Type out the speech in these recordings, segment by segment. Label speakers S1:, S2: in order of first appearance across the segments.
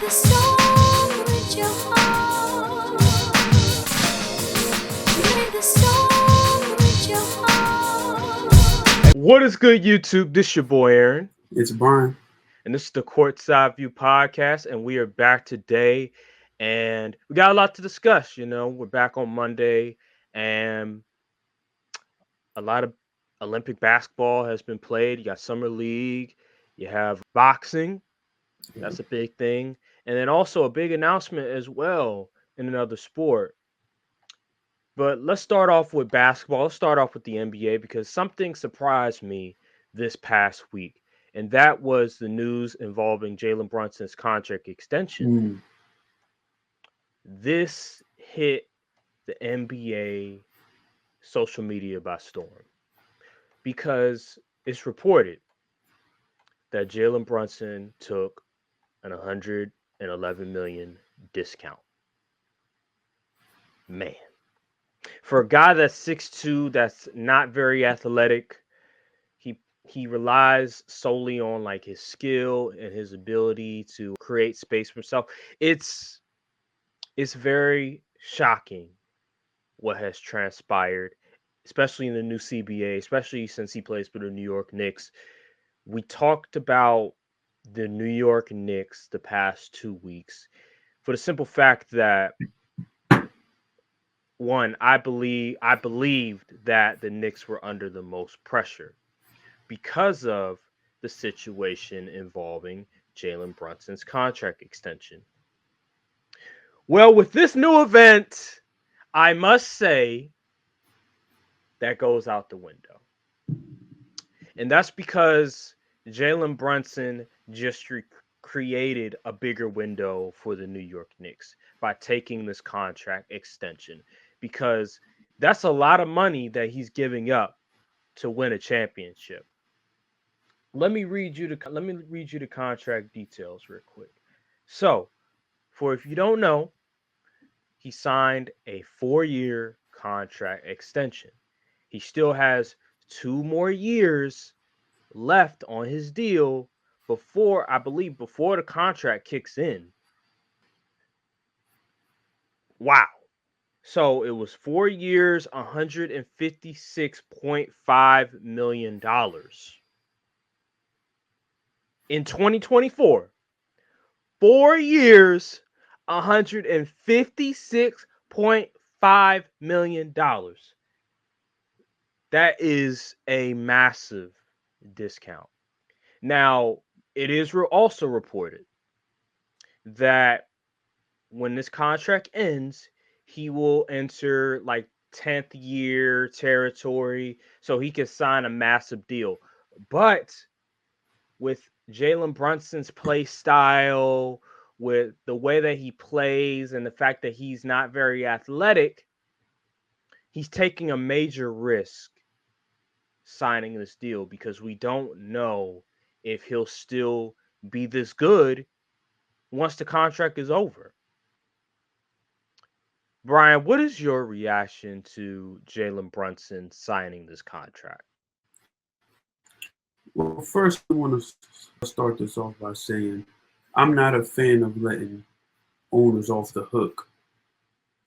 S1: the song with your heart. Play the song with your heart.
S2: What is good, YouTube? This your boy Aaron,
S3: It's Brian.
S2: and this is the Courtside View Podcast, and we are back today, and we got a lot to discuss. We're back on Monday, and a lot of Olympic basketball has been played. You got Summer League, you have boxing, that's a big thing, and then also a big announcement as well in another sport. But let's start off with basketball. Let's start off with the NBA because something surprised me this past week, and that was the news involving Jalen Brunson's contract extension. This hit the NBA social media by storm because it's reported that Jalen Brunson took an $111 million discount. Man. For a guy that's 6'2", that's not very athletic, he relies solely on like his skill and his ability to create space for himself. It's very shocking what has transpired, especially in the new CBA, especially since he plays for the New York Knicks. We talked about the New York Knicks the past 2 weeks for the simple fact that one, I believed that the Knicks were under the most pressure because of the situation involving Jalen Brunson's contract extension. Well, with this new event, I must say that goes out the window. And that's because Jalen Brunson just created a bigger window for the New York Knicks by taking this contract extension, because that's a lot of money that he's giving up to win a championship. Let me read you the contract details real quick. So, if you don't know, he signed a 4-year contract extension. He still has 2 more years left on his deal before the contract kicks in. Wow. So it was 4 years, $156.5 million. In 2024, 4 years, $156.5 million. That is a massive discount. Now, it is also reported that when this contract ends, he will enter like 10th year territory so he can sign a massive deal. But with Jalen Brunson's play style, with the way that he plays and the fact that he's not very athletic, he's taking a major risk signing this deal because we don't know if he'll still be this good once the contract is over. Brian, what is your reaction to Jalen Brunson signing this contract?
S3: Well, first, I want to start this off by saying I'm not a fan of letting owners off the hook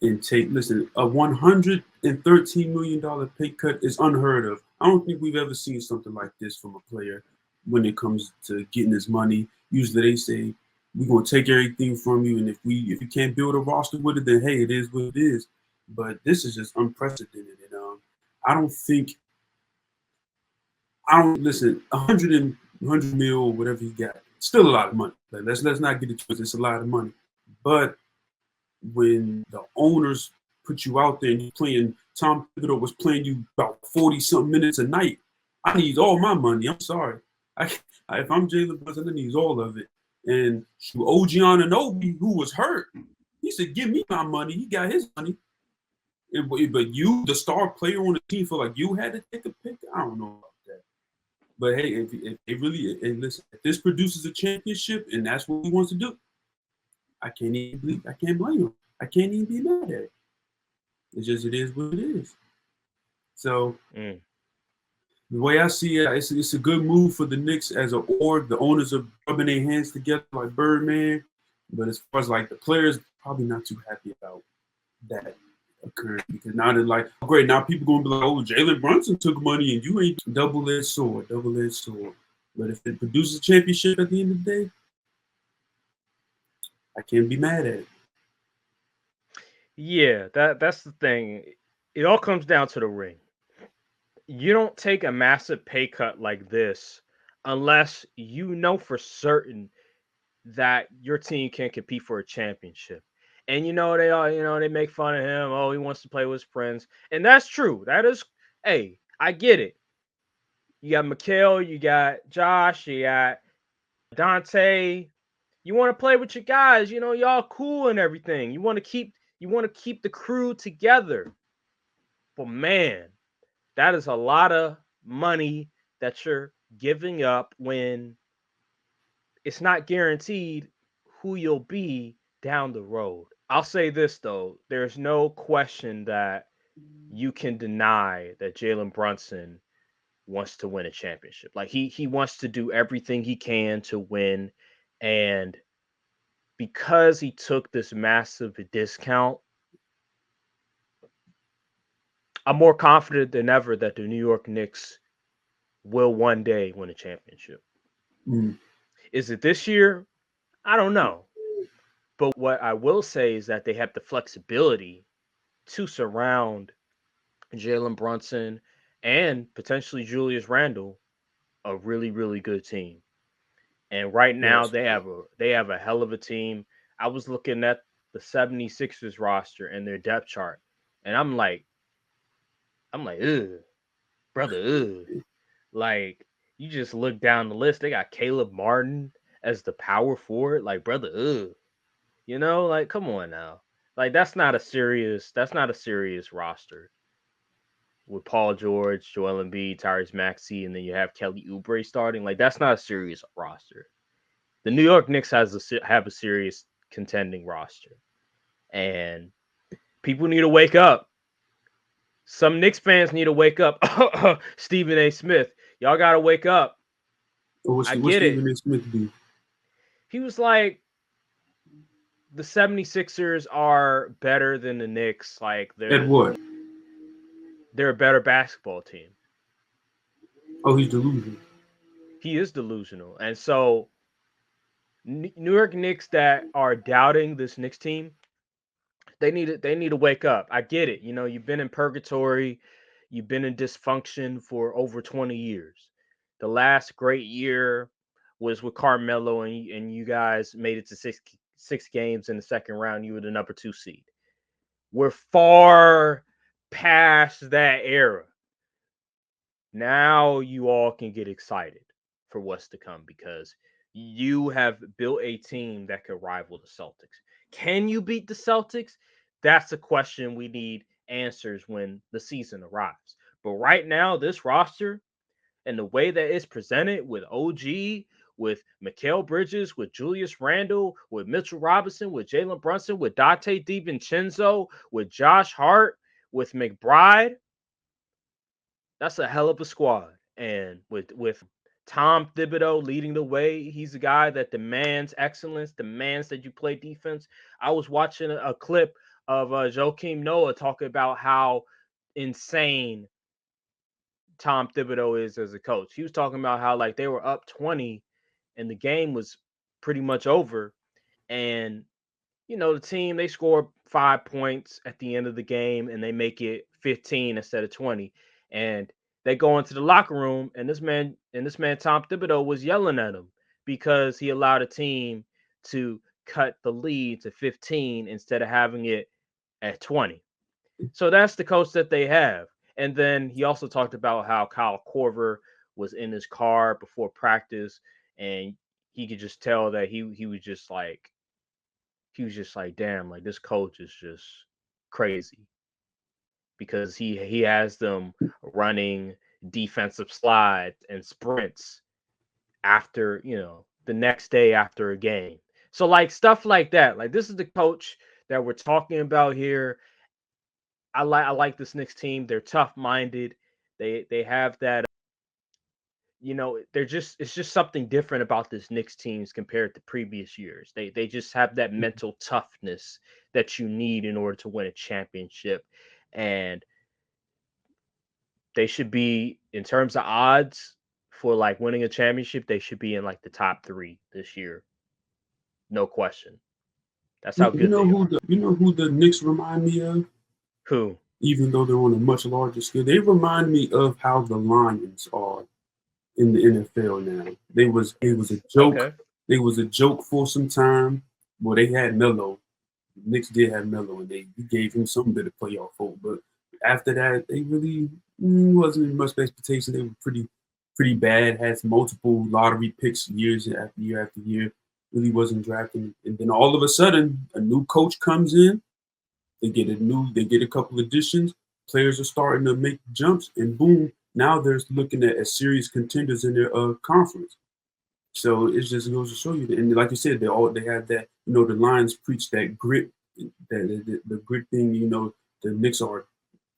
S3: and listen, a $113 million pay cut is unheard of. I don't think we've ever seen something like this from a player when it comes to getting his money. Usually they say, we're going to take everything from you, and if you can't build a roster with it, then hey, it is what it is. But this is just unprecedented. And listen, 100 mil, whatever he got, still a lot of money. Like, let's not get it twisted. It's a lot of money. But when the owners put you out there and you're playing, Tom Thibodeau was playing you about 40-something minutes a night, I need all my money. I'm sorry. If I'm Jalen Brunson, I need all of it. And OG Anunoby, who was hurt, he said, give me my money. He got his money. But you, the star player on the team, feel like you had to take a pick? I don't know about that. But hey, if listen, if this produces a championship and that's what he wants to do, I can't blame him. I can't even be mad at it. It is what it is. So the way I see it, it's a good move for the Knicks as an org. The owners are rubbing their hands together like Birdman. But as far as like the players, probably not too happy about that occurring because now they're like, oh, great, now people gonna be like, oh, Jalen Brunson took money and you ain't double-edged sword. But if it produces a championship at the end of the day, I can't be mad at it.
S2: Yeah, that's the thing. It all comes down to the ring. You don't take a massive pay cut like this unless you know for certain that your team can compete for a championship. And they make fun of him. Oh, he wants to play with his friends. And that's true. That is, hey, I get it. You got Mikhail, you got Josh, you got Dante. You want to play with your guys, y'all cool and everything. You want to keep the crew together. But man, that is a lot of money that you're giving up when it's not guaranteed who you'll be down the road. I'll say this though, there's no question that you can deny that Jalen Brunson wants to win a championship. Like he wants to do everything he can to win, and because he took this massive discount, I'm more confident than ever that the New York Knicks will one day win a championship.
S3: Mm.
S2: Is it this year? I don't know. But what I will say is that they have the flexibility to surround Jalen Brunson and potentially Julius Randle a really, really good team. And right now
S3: Yes.
S2: they have a hell of a team. I was looking at the 76ers roster and their depth chart, and I'm like, ugh, brother, ugh. Like, you just look down the list, they got Caleb Martin as the power forward. Like, brother, ugh. Like, come on now. Like, that's not a serious roster with Paul George, Joel Embiid, Tyrese Maxey, and then you have Kelly Oubre starting. Like, that's not a serious roster. The New York Knicks have a serious contending roster, and people need to wake up. Some Knicks fans need to wake up. Stephen A. Smith, y'all got to wake up.
S3: What's
S2: I get it.
S3: Stephen A. Smith do?
S2: He was like, the 76ers are better than the Knicks. Like,
S3: At what?
S2: they're a better basketball team.
S3: Oh, he's delusional.
S2: He is delusional. And so New York Knicks that are doubting this Knicks team, they need to wake up. I get it. You've been in purgatory, you've been in dysfunction for over 20 years. The last great year was with Carmelo, and you guys made it to six games in the second round. You were the number 2 seed. We're far past that era. Now you all can get excited for what's to come because you have built a team that could rival the Celtics. Can you beat the Celtics? That's a question we need answers when the season arrives. But right now, this roster and the way that it's presented with OG, with Mikal Bridges, with Julius Randle, with Mitchell Robinson, with Jalen Brunson, with Dante DiVincenzo, with Josh Hart, with McBride, that's a hell of a squad. And with Tom Thibodeau leading the way, he's a guy that demands excellence, demands that you play defense. I was watching a clip of Joakim Noah talking about how insane Tom Thibodeau is as a coach. He was talking about how like they were up 20 and the game was pretty much over. And the team, they score 5 points at the end of the game and they make it 15 instead of 20. And they go into the locker room and this man Tom Thibodeau was yelling at him because he allowed a team to cut the lead to 15 instead of having it at 20. So that's the coach that they have. And then he also talked about how Kyle Korver was in his car before practice and he could just tell that he was just like, damn, like this coach is just crazy because he has them running defensive slides and sprints after, the next day after a game. So like stuff like that. Like this is the coach that we're talking about here. I like this Knicks team. They're tough minded. They have that it's just something different about this Knicks teams compared to previous years. They just have that mental toughness that you need in order to win a championship. And they should be, in terms of odds for like winning a championship, they should be in like the top 3 this year. No question. That's how good they are.
S3: You know who the Knicks remind me of?
S2: Who?
S3: Even though they're on a much larger scale, they remind me of how the Lions are in the NFL now. It was a joke.
S2: Okay.
S3: They was a joke for some time. Well, they had Melo. The Knicks did have Melo, and he gave him some bit of playoff hope. But after that, they really wasn't much expectation. They were pretty bad. Had multiple lottery picks years after year. Really wasn't drafting. And then all of a sudden, a new coach comes in. They get a couple additions. Players are starting to make jumps, and boom, now they're looking at as serious contenders in their conference. So it just goes to show you, and like you said, they have that. The Lions preach that grit, the grit thing. The Knicks are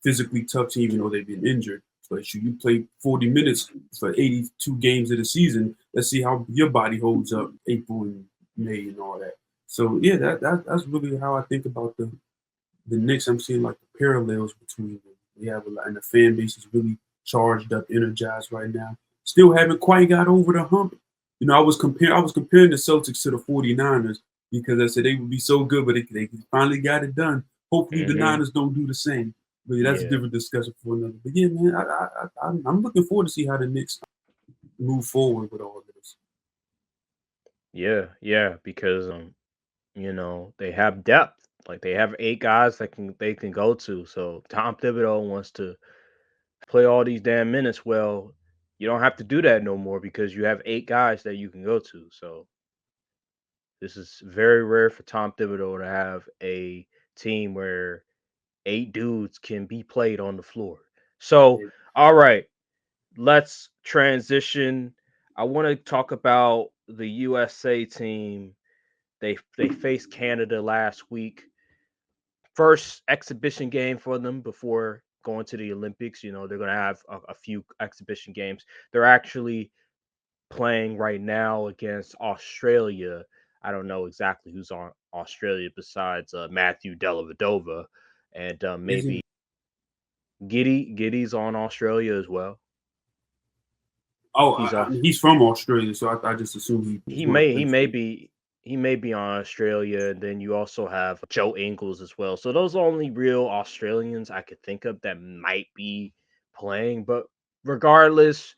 S3: physically tough team, even though they've been injured. But you play 40 minutes for 82 games of the season. Let's see how your body holds up April and May and all that. So yeah, that's really how I think about the Knicks. I'm seeing like the parallels between them. They have a lot, and the fan base is really charged up, energized right now. Still haven't quite got over the hump. I was comparing the Celtics to the 49ers because I said they would be so good, but they finally got it done. Hopefully the Niners don't do the same. But yeah, that's a different discussion for another. But yeah, man, I'm looking forward to see how the Knicks move forward with all of this.
S2: Yeah, because they have depth. Like they have 8 guys that they can go to. So Tom Thibodeau wants to play all these damn minutes. Well, you don't have to do that no more because you have 8 guys that you can go to. So this is very rare for Tom Thibodeau to have a team where 8 dudes can be played on the floor. So, all right, let's transition. I want to talk about the USA team. They faced Canada last week. First exhibition game for them before going to the Olympics. They're going to have a few exhibition games. They're actually playing right now against Australia. I don't know exactly who's on Australia besides Matthew Dellavedova, and maybe Giddy's on Australia as well.
S3: Oh, he's from Australia, so I just assume
S2: he may be on Australia. And then you also have Joe Ingles as well. So those are only real Australians I could think of that might be playing. But regardless,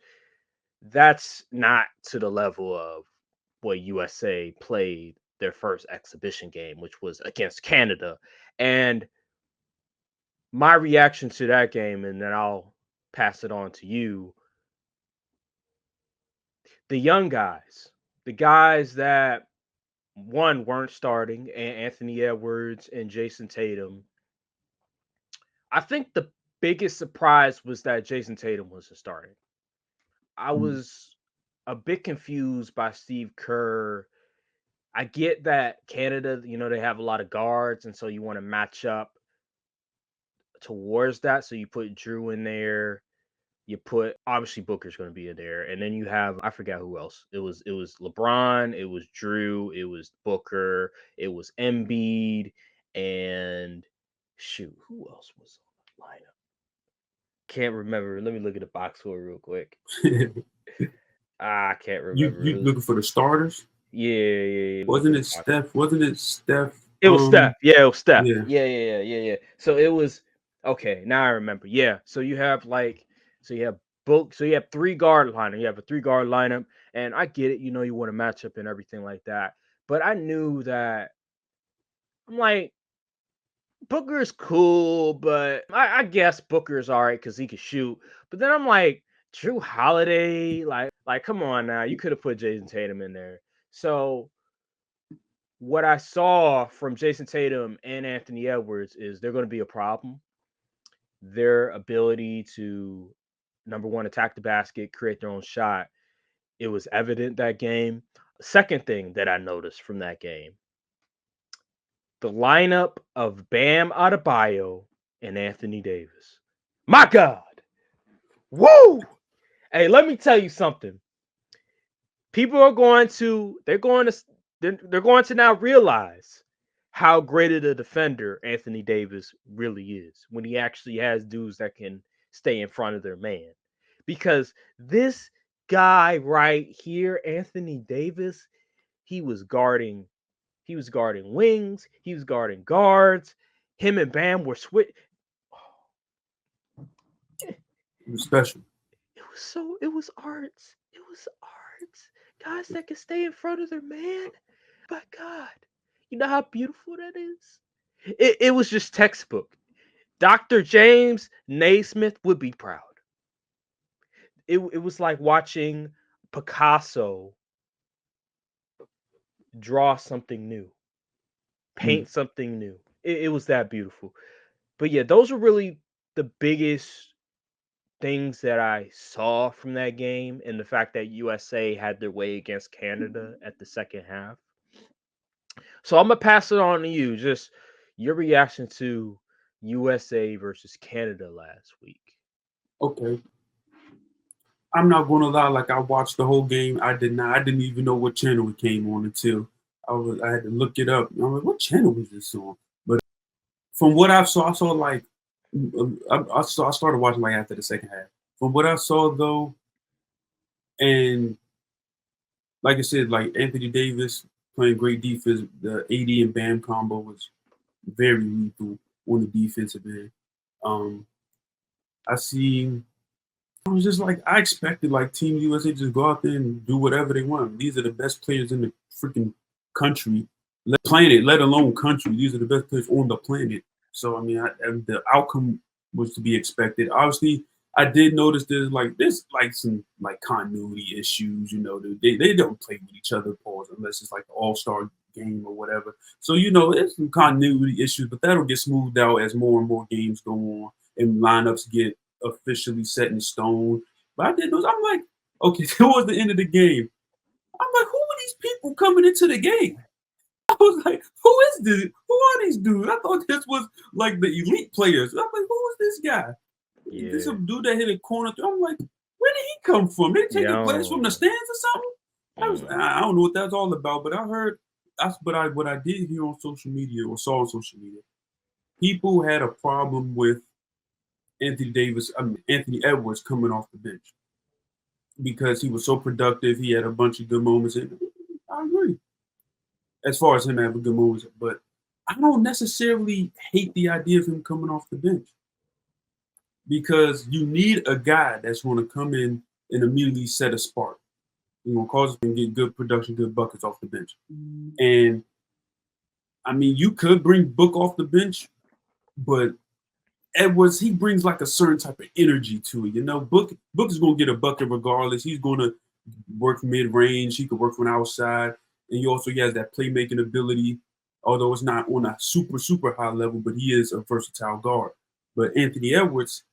S2: that's not to the level of what USA played their first exhibition game, which was against Canada. And my reaction to that game, and then I'll pass it on to you. The young guys, the guys that weren't starting, Anthony Edwards and Jayson Tatum. I think the biggest surprise was that Jayson Tatum wasn't starting. I was a bit confused by Steve Kerr. I get that Canada, they have a lot of guards, and so you want to match up towards that. So you put Drew in there. You put, obviously Booker's going to be in there, and then you have, I forgot who else. It was LeBron, it was Drew, it was Booker, it was Embiid, and shoot, who else was on the lineup? Can't remember. Let me look at the box score real quick. I can't remember.
S3: You looking for the starters?
S2: Yeah.
S3: Wasn't it Steph?
S2: It was Steph. Yeah, it was Steph.
S3: Yeah.
S2: Yeah. So it was okay. Now I remember. Yeah. So you have you have 3 guard lineup. You have a 3 guard lineup, and I get it. You want to match up and everything like that. But I knew that I'm like, Booker's cool, but I guess Booker's all right because he can shoot. But then I'm like, Drew Holiday, like come on now, you could have put Jayson Tatum in there. So what I saw from Jayson Tatum and Anthony Edwards is they're going to be a problem. Their ability to, number one, attack the basket, create their own shot. It was evident that game. Second thing that I noticed from that game, the lineup of Bam Adebayo and Anthony Davis. My God. Woo! Hey, let me tell you something. People are going to they're going to now realize how great of a defender Anthony Davis really is when he actually has dudes that can stay in front of their man. Because this guy right here, Anthony Davis, he was guarding he was guarding wings, he was guarding guards. Him and Bam were switch.
S3: It was special.
S2: It was arts. It was arts. Guys that can stay in front of their man. My God. You know how beautiful that is? It was just textbook. Dr. James Naismith would be proud. It was like watching Picasso draw something new, paint something new. It was that beautiful. But yeah, those were really the biggest things that I saw from that game, and the fact that USA had their way against Canada at the second half. So I'm gonna pass it on to you. Just your reaction to USA versus Canada last week.
S3: Okay. I'm not gonna lie, like I watched the whole game. I didn't even know what channel it came on until I had to look it up. And I'm like, what channel is this on? But from what I saw like I started watching like after the second half. From what I saw though, and like I said, like Anthony Davis playing great defense, the AD and Bam combo was very lethal on the defensive end. I see. I was just like, I expected like Team USA just go out there and do whatever they want. These are the best players in the freaking country, planet, let alone country. These are the best players on the planet. So I mean, the outcome was to be expected. Obviously, I did notice there's like some like continuity issues. You know, they don't play with each other, pause, unless it's like the All-Star game or whatever. So you know, there's some continuity issues, but that'll get smoothed out as more and more games go on and lineups get officially set in stone. But I did those. I'm like, okay, towards the end of the game, I'm like, who are these people coming into the game? I was like, who is this? Who are these dudes? I thought this was like the elite players. I'm like, who is this guy?
S2: Yeah.
S3: This some dude that hit a corner. I'm like, where did he come from? They take a place from the stands or something? I don't know what that's all about, but I heard what I did hear on social media or saw on social media, people had a problem with Anthony Edwards coming off the bench because he was so productive. He had a bunch of good moments. And I agree as far as him having good moments, but I don't necessarily hate the idea of him coming off the bench because you need a guy that's going to come in and immediately set a spark. You know, cause and get good production, good buckets off the bench. And I mean, you could bring Book off the bench, but Edwards, he brings like a certain type of energy to it. You know, Book is going to get a bucket regardless. He's going to work mid-range. He could work from outside. And he has that playmaking ability, although it's not on a super, super high level, but he is a versatile guard. But Anthony Edwards,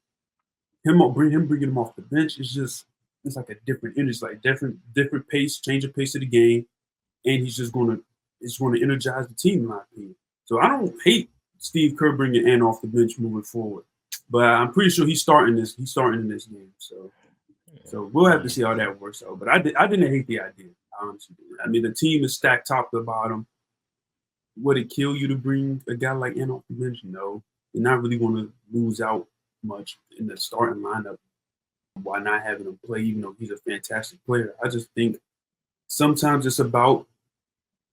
S3: bringing him off the bench it's like a different energy, like different pace, change of pace of the game. And it's going to energize the team, in my opinion. So I don't hate Steve Kerr bringing Ant off the bench moving forward, but I'm pretty sure he's starting in this game. So we'll have to see how that works out. But I didn't hate the idea, honestly. I mean, the team is stacked top to bottom. Would it kill you to bring a guy like Ant off the bench? No, you're not really going to lose out much in the starting lineup. Why not having him play, even though he's a fantastic player? I just think sometimes it's about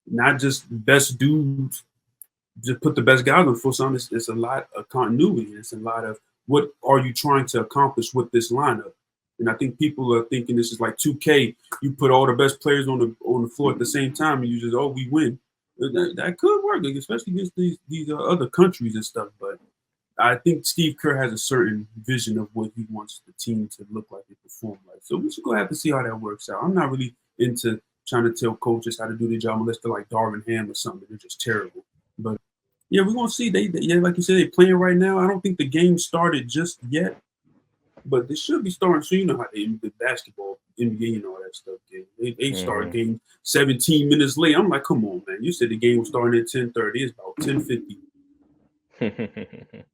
S3: not just best dudes. Just put the best guys on for something. It's a lot of continuity. It's a lot of what are you trying to accomplish with this lineup. And I think people are thinking this is like 2K. You put all the best players on the floor at the same time, and you just we win. That could work, especially against these other countries and stuff. But I think Steve Kerr has a certain vision of what he wants the team to look like and perform like. So we should go have to see how that works out. I'm not really into trying to tell coaches how to do their job unless they're like Darvin Ham or something. They're just terrible. But yeah, we're gonna see. They like you said, they're playing right now. I don't think the game started just yet, but they should be starting. So you know how the basketball, NBA, and all that stuff. They start game 17 minutes late. I'm like, come on, man. You said the game was starting at 10:30. It's about 10:50.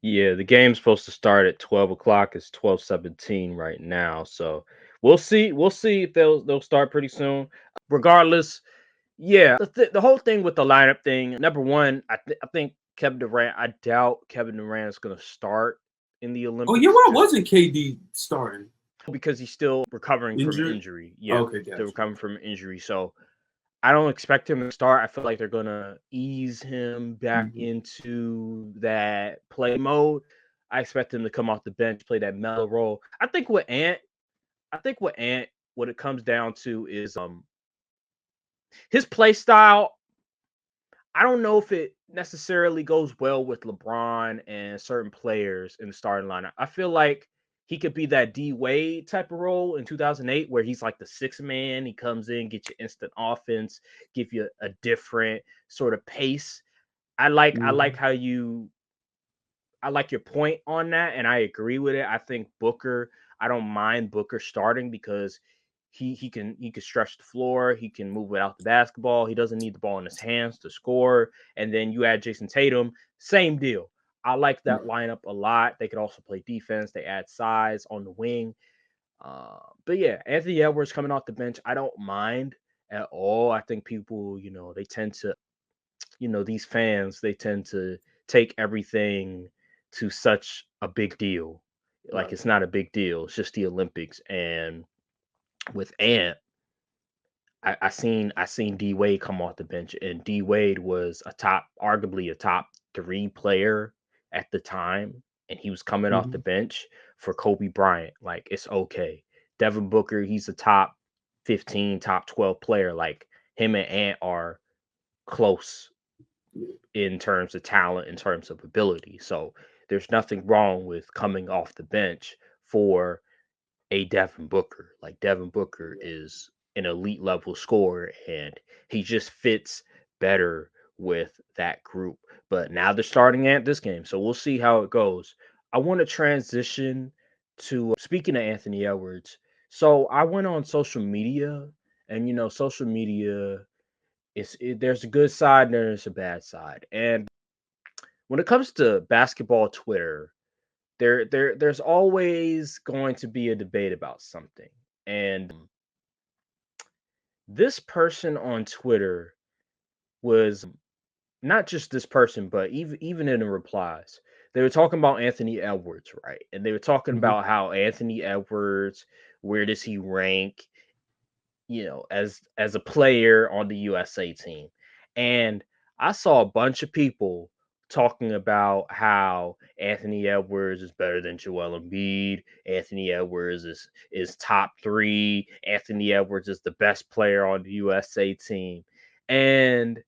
S2: Yeah, the game's supposed to start at 12 o'clock. It's 12:17 right now. So We'll see. We'll see if they'll start pretty soon. Regardless, yeah, the whole thing with the lineup thing. Number one, I think Kevin Durant. I doubt Kevin Durant is going to start in the
S3: Oh yeah,
S2: Olympics
S3: why
S2: just
S3: wasn't KD starting?
S2: because he's still recovering from an
S3: Injured?
S2: injury.
S3: Oh,
S2: Yeah,
S3: okay,
S2: still
S3: gotcha.
S2: recovering from an injury. So I don't expect him to start. I feel like they're gonna ease him back
S3: Mm-hmm.
S2: into that play mode. I expect him to come off the bench, play that mellow role. I think what it comes down to is his play style. I don't know if it necessarily goes well with LeBron and certain players in the starting lineup. I feel like he could be that D Wade type of role in 2008, where he's like the sixth man. He comes in, get you instant offense, give you a different sort of pace. I like
S3: Mm-hmm.
S2: how you I like your point on that, and I agree with it. I think Booker. I don't mind Booker starting because he can stretch the floor. He can move without the basketball. He doesn't need the ball in his hands to score. And then you add Jayson Tatum, same deal. I like that
S3: Right.
S2: lineup a lot. They could also play defense. They add size on the wing. But yeah, Anthony Edwards coming off the bench, I don't mind at all. I think people, they tend to these fans, they tend to take everything to such a big deal. Like
S3: Right.
S2: it's not a big deal. It's just the Olympics. And with Ant, I seen D Wade come off the bench, and D Wade was arguably a top three player at the time, and he was coming off the
S3: Mm-hmm.
S2: bench for Kobe Bryant. Like it's okay. Devin Booker, he's a top 15, top 12 player. Like him and Ant are close
S3: Yeah.
S2: in terms of talent, in terms of ability. So there's nothing wrong with coming off the bench for a Devin Booker. Like Devin Booker
S3: Yeah.
S2: is an elite level scorer and he just fits better with that group. But now they're starting at this game. So we'll see how it goes. I want to transition to speaking of Anthony Edwards. So I went on social media and social media there's a good side and there's a bad side. And when it comes to basketball Twitter, there's always going to be a debate about something. And this person on Twitter was not just this person, but even in the replies, they were talking about Anthony Edwards, right? And they were talking
S3: Mm-hmm.
S2: about how Anthony Edwards, where does he rank, as a player on the USA team. And I saw a bunch of people talking about how Anthony Edwards is better than Joel Embiid. Anthony Edwards is top 3. Anthony Edwards is the best player on the USA team. And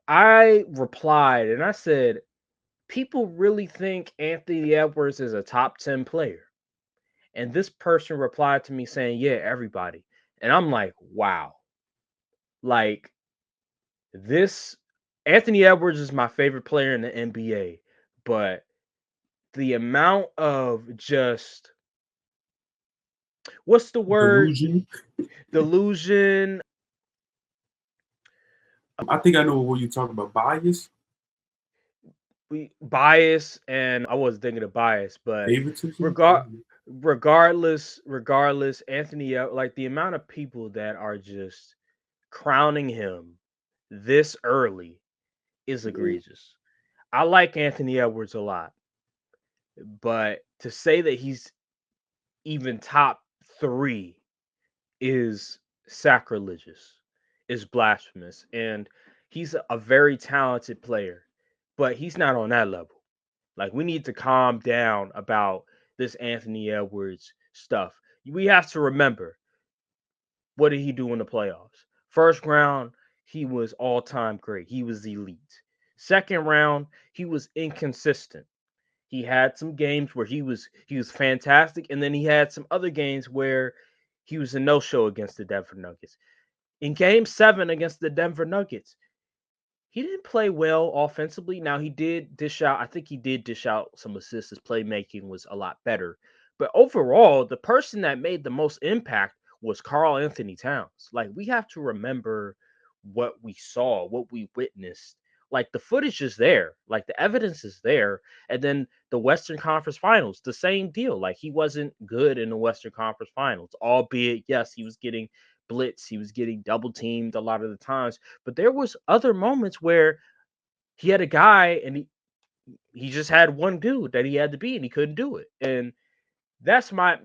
S2: I replied and I said, people really think Anthony Edwards is a top 10 player. And this person replied to me saying, yeah, everybody. And I'm like, wow. Like this Anthony Edwards is my favorite player in the NBA, but the amount of just what's the word?
S3: Delusion.
S2: Delusion,
S3: I think I know what you're talking about. Bias,
S2: bias, and I wasn't thinking of bias, but
S3: favoritism. I
S2: regard
S3: don't know.
S2: regardless, Anthony, like the amount of people that are just crowning him this early is
S3: Yeah.
S2: egregious. I like Anthony Edwards a lot, but to say that he's even top 3 is sacrilegious, is blasphemous, and he's a very talented player, but he's not on that level. Like we need to calm down about this Anthony Edwards stuff. We have to remember, what did he do in the playoffs? First round, he was all-time great. He was elite. Second round, he was inconsistent. He had some games where he was fantastic, and then he had some other games where he was a no-show against the Denver Nuggets. In Game 7 against the Denver Nuggets, he didn't play well offensively. Now he did dish out. I think he did dish out some assists. His playmaking was a lot better. But overall, the person that made the most impact was Carl Anthony Towns. Like we have to remember what we saw, what we witnessed Like the footage is there, like the evidence is there. And then the Western Conference Finals, the same deal. Like he wasn't good in the Western Conference Finals, albeit yes, he was getting blitz, he was getting double teamed a lot of the times. But there was other moments where he had a guy and he just had one dude that he had to beat and he couldn't do it. And that's my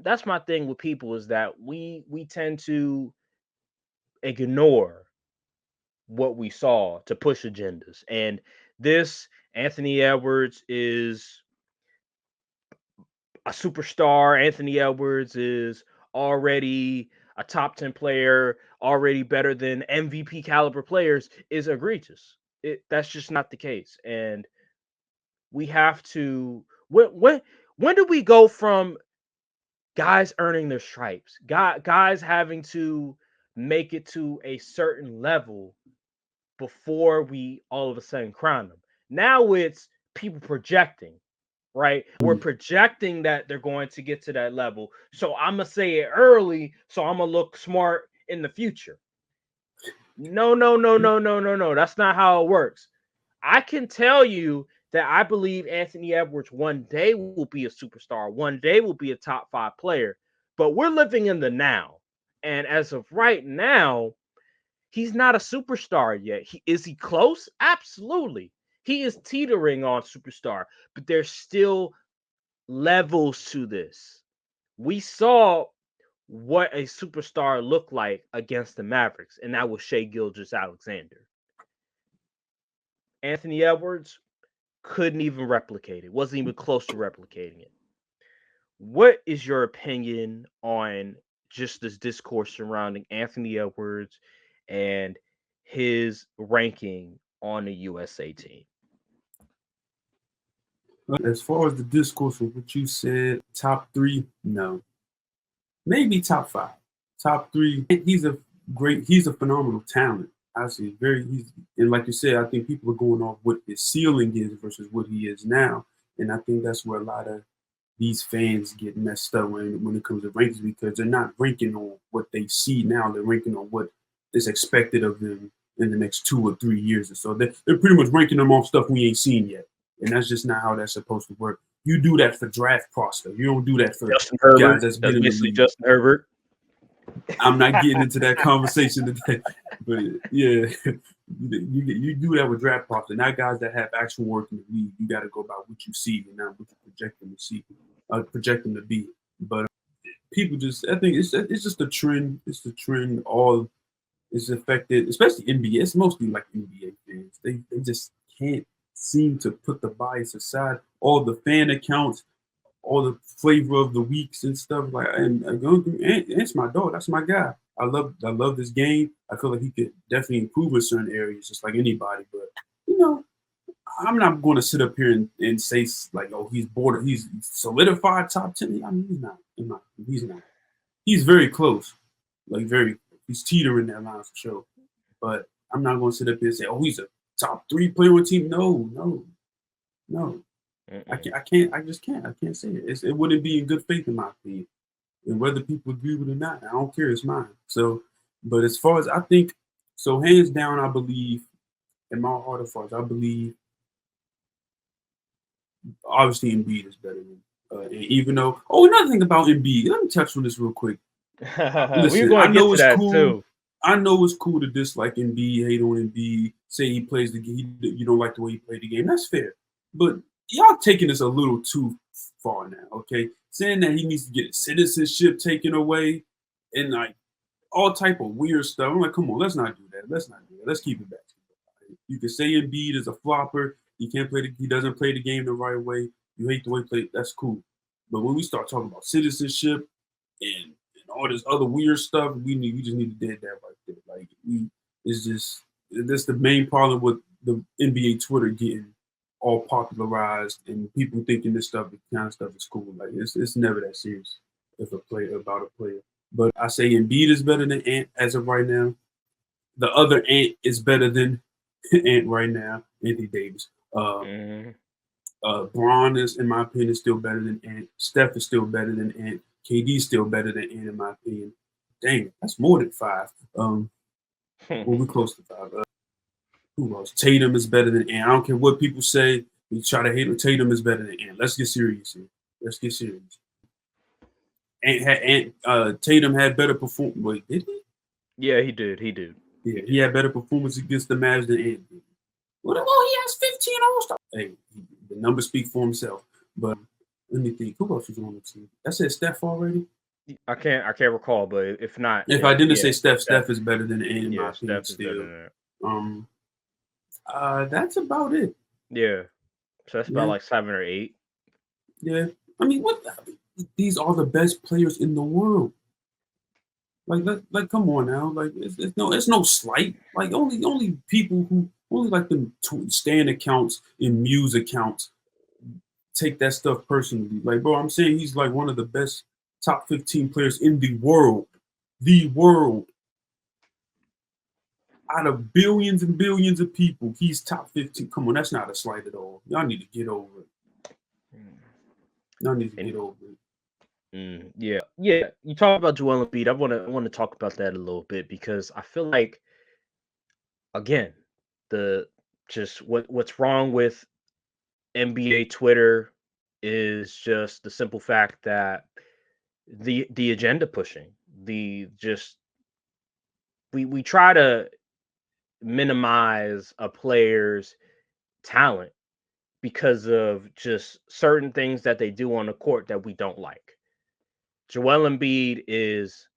S2: thing with people is that we tend to ignore what we saw to push agendas. And this Anthony Edwards is a superstar. Anthony Edwards is already a top 10 player, already better than MVP caliber players is egregious. That's just not the case. And we have to when do we go from guys earning their stripes, guys having to make it to a certain level before we all of a sudden crown them? Now it's people projecting, right? We're projecting that they're going to get to that level. So I'm going to say it early so I'm going to look smart in the future. No. That's not how it works. I can tell you that I believe Anthony Edwards one day will be a superstar, one day will be a top 5 player, but we're living in the now. And as of right now, he's not a superstar yet. Is he close? Absolutely. He is teetering on superstar, but there's still levels to this. We saw what a superstar looked like against the Mavericks, and that was Shai Gilgeous-Alexander. Anthony Edwards couldn't even replicate it, wasn't even close to replicating it. What is your opinion on just this discourse surrounding Anthony Edwards and his ranking on the USA team?
S3: As far as the discourse of what you said, top 3, no. Maybe top 5. Top 3, he's a phenomenal talent. Actually, and like you said, I think people are going off what his ceiling is versus what he is now. And I think that's where a lot of these fans get messed up when it comes to rankings, because they're not ranking on what they see now. They're ranking on what is expected of them in the next 2 or 3 years or so. They're pretty much ranking them on stuff we ain't seen yet. And that's just not how that's supposed to work. You do that for draft prospects. You don't do that for
S2: Justin Herbert.
S3: Guys that's been in the league.
S2: Justin Herbert.
S3: I'm not getting into that conversation today, but yeah, you do that with draft prospects. Not guys that have actual work in the league. You got to go about what you see and not what you project them to see, project them to be. But people I think it's just a trend. It's the trend. All is affected, especially NBA. It's mostly like NBA fans. They just can't seem to put the bias aside. All the fan accounts, all the flavor of the weeks and stuff like, and it's my dog. That's my guy. I love this game. I feel like he could definitely improve in certain areas, just like anybody. But I'm not going to sit up here and say like, oh, he's solidified top 10. I mean, he's not. He's very close, like he's teetering that line for sure. But I'm not going to sit up here and say, oh, he's a top 3 player on the team. No. I just can't. I can't say it. It wouldn't be in good faith in my opinion. And whether people agree with it or not, I don't care. It's mine. So, but as far as I think, so hands down, I believe in my heart of hearts, I believe obviously Embiid is better than. And even though, another thing about Embiid, let me touch on this real quick.
S2: Listen, we're going to get to that too.
S3: I know it's cool to dislike Embiid, hate on Embiid, say he plays the game, you don't like the way he played the game. That's fair, but y'all taking this a little too far now, okay? Saying that he needs to get citizenship taken away and like all type of weird stuff. I'm like, come on, let's not do that. Let's keep it back. You can say Embiid is a flopper. He doesn't play the game the right way. You hate the way he plays. That's cool. But when we start talking about citizenship and all this other weird stuff, we just need to dead that right there. Like that's the main problem with the NBA Twitter getting all popularized and people thinking this kind of stuff is cool. Like it's never that serious about a player. But I say Embiid is better than Ant as of right now. The other Ant is better than Ant right now, Anthony Davis. Bron is, in my opinion, still better than Ant. Steph is still better than Ant. KD is still better than Ant, in my opinion. Dang, that's more than 5. We're close to 5. Who else? Tatum is better than Ant. I don't care what people say. You try to hate him. Tatum is better than Ant. Let's get serious here. Let's get serious. Tatum had better performance. Wait, did he?
S2: Yeah, he did. He did.
S3: Yeah, he had better performance against the Mavs than Ant did. Well, he has 15 All-Stars. Hey, the numbers speak for himself. But let me think. Who else was on the team? I said Steph already.
S2: I can't recall, but if not,
S3: If I didn't say Steph, Steph is better than Ant in my opinion.
S2: Steph is better than
S3: that. That's about it.
S2: Yeah, so that's about like 7 or 8.
S3: Yeah, I mean, these are the best players in the world. Like, come on now. Like, it's no slight. Like, only people who only like the stand accounts and muse accounts take that stuff personally. Like, bro, I'm saying he's like one of the best top 15 players in the world. The world. Out of billions and billions of people, he's top 15. Come on, that's not a slight at all. Y'all need to get over it. Y'all need to get over it.
S2: Yeah. You talk about Joel Embiid. I want to talk about that a little bit because I feel like, again, what's wrong with NBA Twitter is just the simple fact that the agenda pushing, we try to minimize a player's talent because of just certain things that they do on the court that we don't like. Joel Embiid is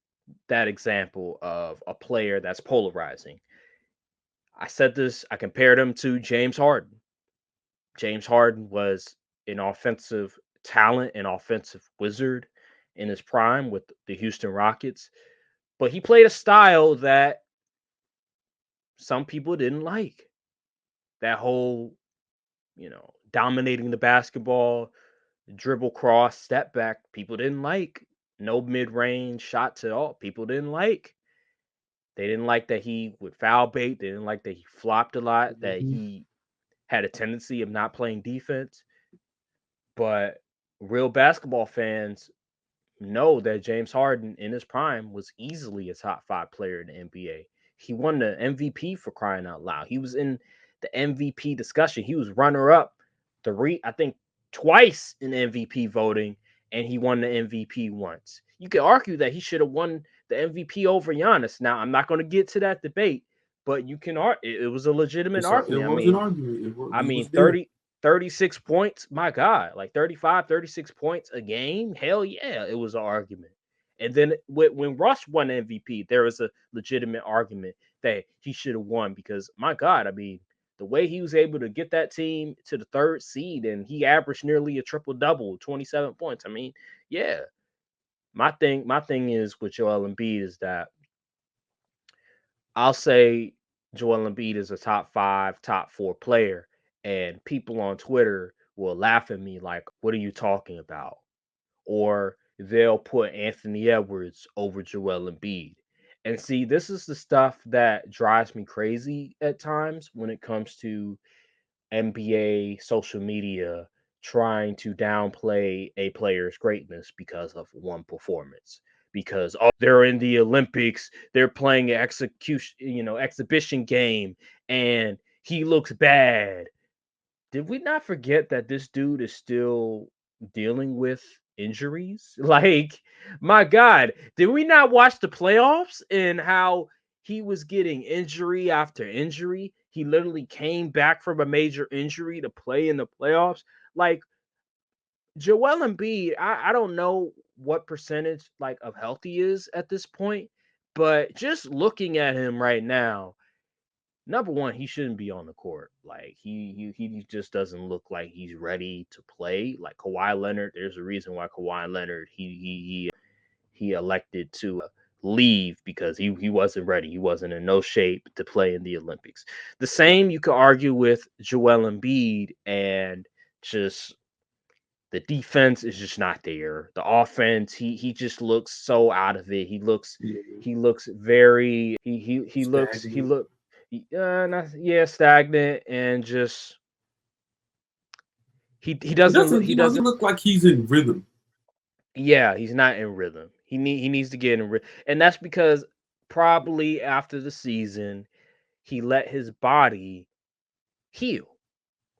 S2: that example of a player that's polarizing. I said this, I compared him to James Harden. James Harden was an offensive talent, an offensive wizard in his prime with the Houston Rockets, but he played a style that some people didn't like. That whole, dominating the basketball, dribble cross, step back, people didn't like. No mid-range shots at all, people didn't like. They didn't like that he would foul bait. They didn't like that he flopped a lot, that he had a tendency of not playing defense. But real basketball fans know that James Harden in his prime was easily a top 5 player in the NBA. He won the MVP for crying out loud. He was in the MVP discussion. He was runner up I think twice in MVP voting, and he won the MVP once. You could argue that he should have won the MVP over Giannis. Now, I'm not going to get to that debate, but you can argue. It was a legitimate argument.
S3: It was an argument.
S2: 36 points, my God, like 35, 36 points a game. Hell yeah, it was an argument. And then when Russ won MVP, there was a legitimate argument that he should have won because, my God, I mean, the way he was able to get that team to the 3rd seed and he averaged nearly a triple-double, 27 points. I mean, yeah. My thing is with Joel Embiid is that I'll say Joel Embiid is a top 5, top 4 player. And people on Twitter will laugh at me like, what are you talking about? Or they'll put Anthony Edwards over Joel Embiid. And see, this is the stuff that drives me crazy at times when it comes to NBA social media trying to downplay a player's greatness because of one performance. Because they're in the Olympics, they're playing an exhibition game, and he looks bad. Did we not forget that this dude is still dealing with injuries? Like, my God, did we not watch the playoffs and how he was getting injury after injury? He literally came back from a major injury to play in the playoffs. Like, Joel Embiid, I don't know what percentage like of health he is at this point, but just looking at him right now, number one, he shouldn't be on the court. Like he just doesn't look like he's ready to play. Like Kawhi Leonard, there's a reason why Kawhi Leonard he elected to leave because he wasn't ready. He wasn't in no shape to play in the Olympics. The same you could argue with Joel Embiid, and just the defense is just not there. The offense, he just looks so out of it. He looks very he looks stagnant, and just he doesn't
S3: look like he's in rhythm.
S2: Yeah, he's not in rhythm. He needs to get in rhythm, and that's because probably after the season he let his body heal.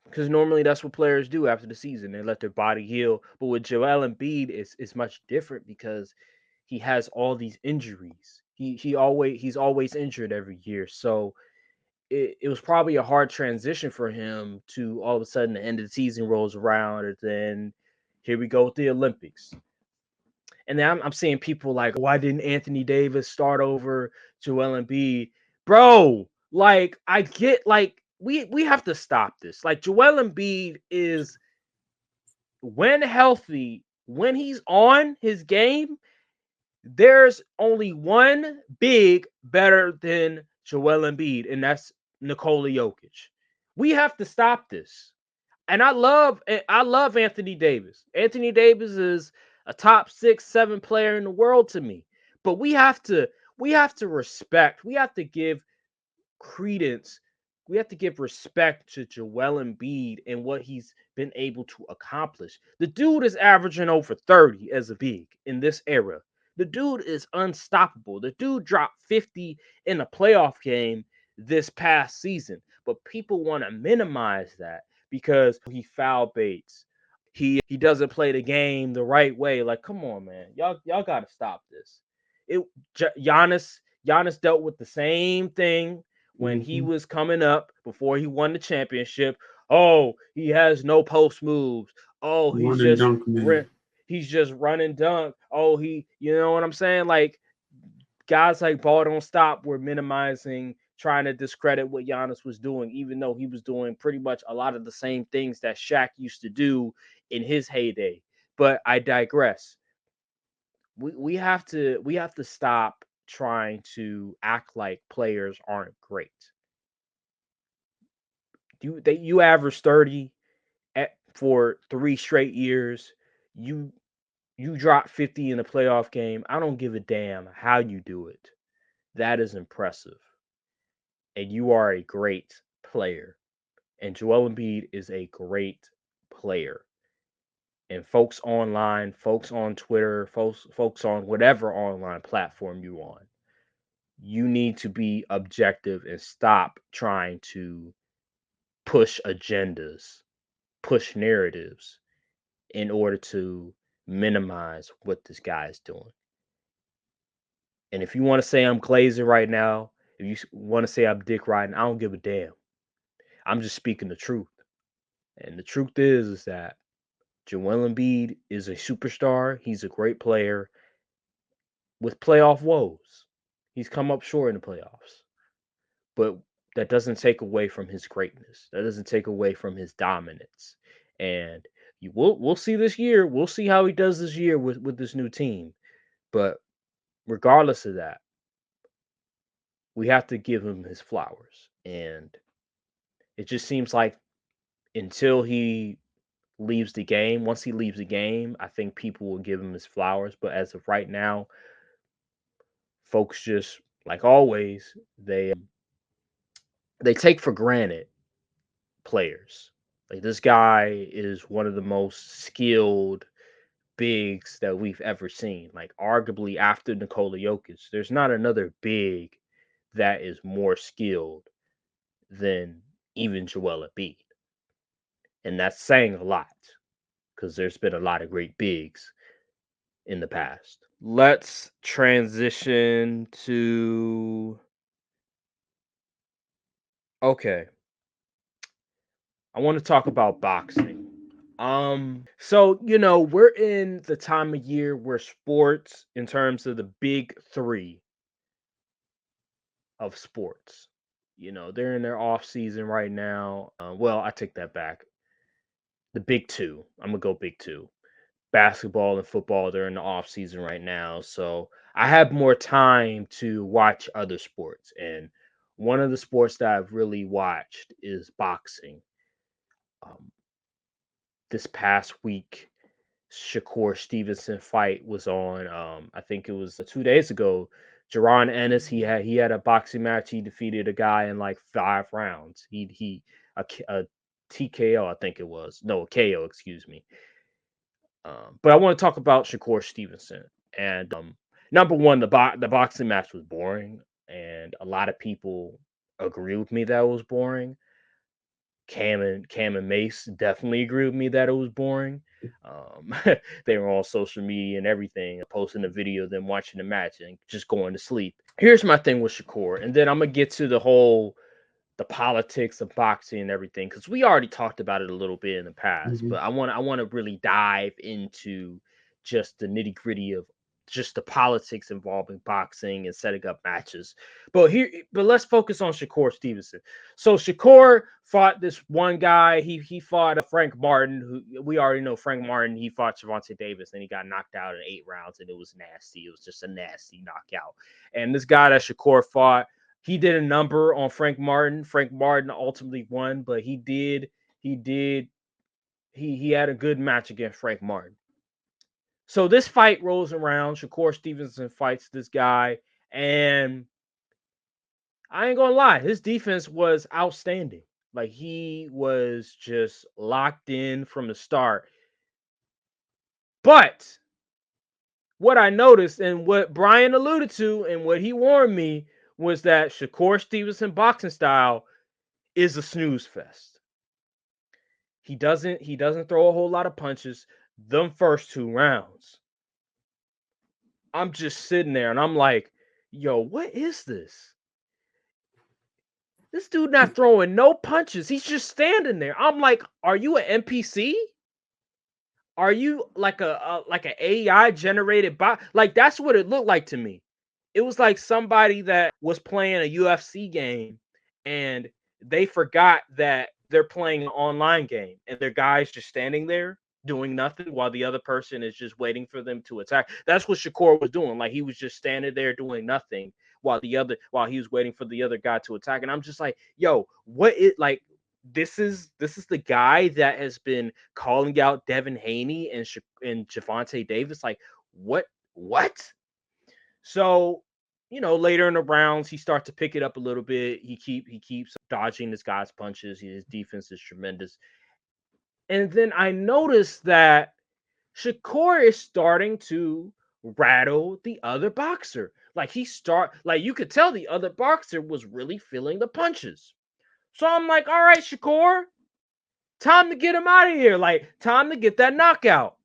S2: Because normally that's what players do after the season. They let their body heal. But with Joel Embiid, it's much different because he has all these injuries. He's always injured every year. So it was probably a hard transition for him to all of a sudden the end of the season rolls around and then here we go with the Olympics. And then I'm seeing people like, why didn't Anthony Davis start over Joel Embiid? Bro, like I get like we have to stop this. Like Joel Embiid is when healthy, when he's on his game, there's only one big better than Joel Embiid, and that's Nikola Jokic. We have to stop this. And I love Anthony Davis. Anthony Davis is a top 6, 7 player in the world to me. But we have to respect, we have to give credence, we have to give respect to Joel Embiid and what he's been able to accomplish. The dude is averaging over 30 as a big in this era. The dude is unstoppable. The dude dropped 50 in a playoff game this past season, but people want to minimize that because he foul baits. He doesn't play the game the right way. Like, come on, man, y'all got to stop this. It Giannis dealt with the same thing when he
S3: Mm-hmm.
S2: was coming up before he won the championship. Oh, he has no post moves. Oh,
S3: Run and dunk me.
S2: he's just run and dunk. Oh, you know what I'm saying? Like guys like Ball Don't Stop were minimizing, trying to discredit what Giannis was doing, even though he was doing pretty much a lot of the same things that Shaq used to do in his heyday. But I digress. We have to stop trying to act like players aren't great. You average 30 for 3 straight years. You you drop 50 in a playoff game. I don't give a damn how you do it. That is impressive. And you are a great player. And Joel Embiid is a great player. And folks online, folks on Twitter, folks on whatever online platform you on, you need to be objective and stop trying to push agendas, push narratives in order to minimize what this guy is doing. And if you want to say I'm glazing right now, if you want to say I'm dick riding, I don't give a damn. I'm just speaking the truth. And the truth is that Joel Embiid is a superstar. He's a great player with playoff woes. He's come up short in the playoffs. But that doesn't take away from his greatness. That doesn't take away from his dominance. And we'll see this year. We'll see how he does this year with this new team. But regardless of that, we have to give him his flowers. And it just seems like until he leaves the game, once he leaves the game, I think people will give him his flowers. But as of right now, folks just like always, they take for granted players. Like this guy is one of the most skilled bigs that we've ever seen. Like arguably after Nikola Jokic, there's not another big that is more skilled than even Joel Embiid. And that's saying a lot because there's been a lot of great bigs in the past. Let's transition to okay. I want to talk about boxing. So we're in the time of year where sports, in terms of the big three of sports, they're in their off season right now. Well, I take that back. The big two. I'm gonna go big two. Basketball and football, they're in the off season right now. So I have more time to watch other sports. And one of the sports that I've really watched is boxing. Um, this past week, Shakur Stevenson fight was on. I think it was 2 days ago. Jaron Ennis, he had a boxing match. He defeated a guy in like 5 rounds. A TKO, I think it was. No, a KO, excuse me. But I want to talk about Shakur Stevenson. And number one, the boxing match was boring, and a lot of people agree with me that it was boring. Cam and Mace definitely agree with me that it was boring. They were on social media and everything, posting a video of them watching the match and just going to sleep. Here's my thing with Shakur, and then I'm gonna get to the politics of boxing and everything, because we already talked about it a little bit in the past,
S3: Mhm.
S2: but I want to really dive into just the nitty gritty of just the politics involving boxing and setting up matches. But let's focus on Shakur Stevenson. So Shakur fought this one guy. He fought Frank Martin, who we already know. Frank Martin. He fought Gervonta Davis, and he got knocked out in 8 rounds, and it was nasty. It was just a nasty knockout. And this guy that Shakur fought, he did a number on Frank Martin. Frank Martin ultimately won, but he had a good match against Frank Martin. So this fight rolls around. Shakur Stevenson fights this guy, and I ain't gonna lie, his defense was outstanding. Like, he was just locked in from the start. But what I noticed, and what Brian alluded to, and what he warned me, was that Shakur Stevenson boxing style is a snooze fest. He doesn't throw a whole lot of punches. Them first 2 rounds, I'm just sitting there and I'm like, yo, what is this? This dude not throwing no punches. He's just standing there. I'm like, are you an NPC? Are you like an AI generated bot? Like, that's what it looked like to me. It was like somebody that was playing a UFC game and they forgot that they're playing an online game and their guy's just standing there doing nothing while the other person is just waiting for them to attack. That's what Shakur was doing. Like, he was just standing there doing nothing while he was waiting for the other guy to attack. And I'm just like, yo, what is like this is the guy that has been calling out Devin Haney and Gervonta Davis. Like, what? So, later in the rounds, he starts to pick it up a little bit. He keeps dodging this guy's punches. His defense is tremendous. And then I noticed that Shakur is starting to rattle the other boxer. Like, you could tell the other boxer was really feeling the punches. So I'm like, all right, Shakur, time to get him out of here. Like, time to get that knockout.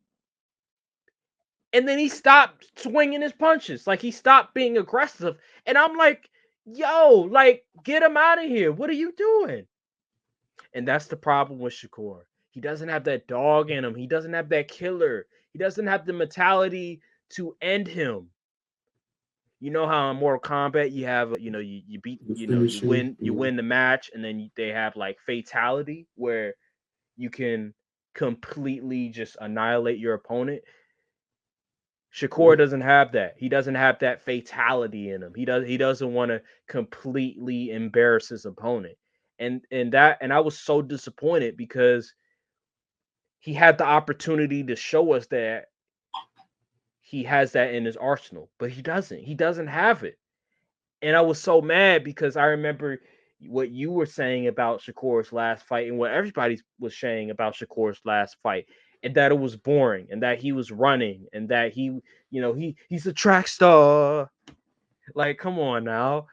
S2: And then he stopped swinging his punches. Like, he stopped being aggressive. And I'm like, yo, like, get him out of here. What are you doing? And that's the problem with Shakur. He doesn't have that dog in him. He doesn't have that killer. He doesn't have the mentality to end him. You know how in Mortal Kombat you have, you beat, you win the match, and then they have like fatality where you can completely just annihilate your opponent. Shakur doesn't have that. He doesn't have that fatality in him. He doesn't want to completely embarrass his opponent. And I was so disappointed because he had the opportunity to show us that he has that in his arsenal, but he doesn't. He doesn't have it. And I was so mad because I remember what you were saying about Shakur's last fight and what everybody was saying about Shakur's last fight, and that it was boring and that he was running and that he's a track star. Like, come on now.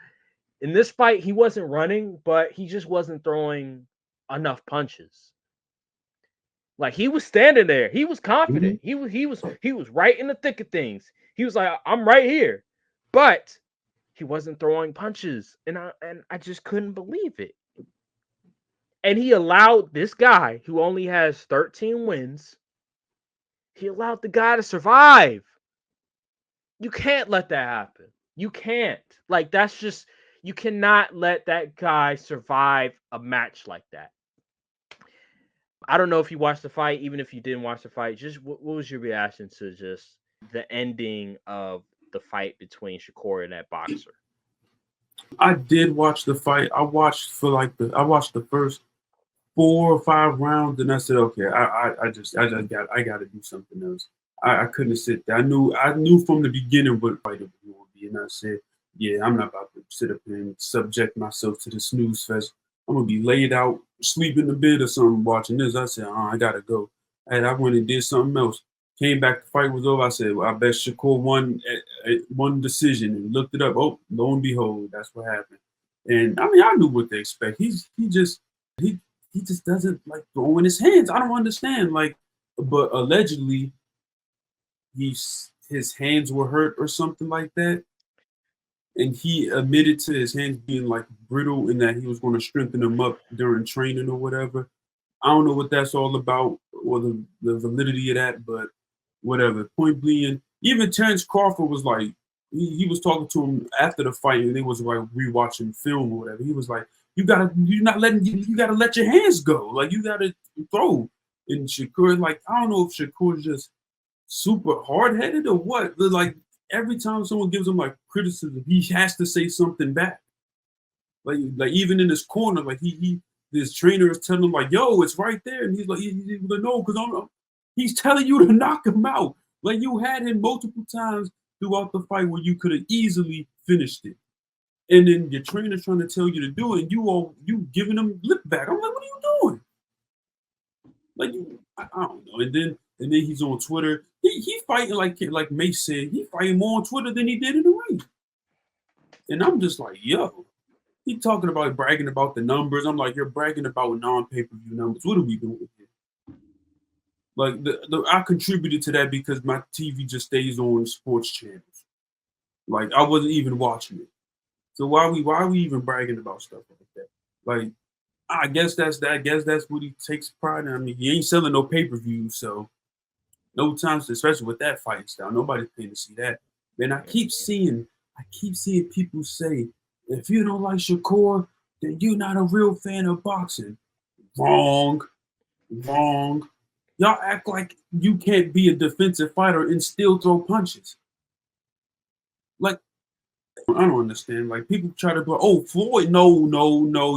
S2: In this fight, he wasn't running, but he just wasn't throwing enough punches. Like, he was standing there. He was confident. He was right in the thick of things. He was like, I'm right here. But he wasn't throwing punches. And I just couldn't believe it. And he allowed this guy who only has 13 wins, he allowed the guy to survive. You can't let that happen. You can't. Like, that's just, you cannot let that guy survive a match like that. I don't know if you watched the fight. Even if you didn't watch the fight, just what was your reaction to just the ending of the fight between Shakur and that boxer?
S3: I did watch the fight. I watched the first 4 or 5 rounds, and I said, okay, I got to do something else. I couldn't sit there. I knew from the beginning what fight it would be, and I said, yeah, I'm not about to sit up here and subject myself to the snooze fest. I'm gonna be laid out, sleep in the bed or something watching this. I said, I gotta go. And I went and did something else. Came back, the fight was over. I said, well, I bet Shakur won one decision, and looked it up. Oh, lo and behold, that's what happened. And I mean, I knew what to expect. He he just doesn't like throwing his hands. I don't understand. Like, but allegedly, his hands were hurt or something like that, and he admitted to his hands being like brittle and that he was going to strengthen them up during training or whatever. I don't know what that's all about or the validity of that, but whatever. Point being, even Terrence Crawford was like, he was talking to him after the fight, and they was like rewatching film or whatever. He was like, you gotta let your hands go. Like, you gotta throw. And Shakur, like, I don't know if Shakur's just super hard headed or what. But like, every time someone gives him like criticism, he has to say something back. Like even in his corner, like this trainer is telling him like, "Yo, it's right there," and he's like, "No, because he's telling you to knock him out." Like, you had him multiple times throughout the fight where you could have easily finished it, and then your trainer's trying to tell you to do it, and you giving him lip back. I'm like, what are you doing? Like, I don't know. And then he's on Twitter. He fighting like Mace said. He fighting more on Twitter than he did in the ring. And I'm just like, yo, he talking about bragging about the numbers. I'm like, you're bragging about non-pay-per-view numbers. What are we doing here? Like, I contributed to that because my TV just stays on sports channels. Like, I wasn't even watching it. So why are we even bragging about stuff like that? Like, I guess that's that. I guess that's what he takes pride in. I mean, he ain't selling no pay-per-view, so no times, especially with that fight style, nobody's paying to see that. Man, I keep seeing people say, if you don't like Shakur, then you're not a real fan of boxing. Wrong. Y'all act like you can't be a defensive fighter and still throw punches. Like, I don't understand. Like, people try to go, oh, Floyd, no.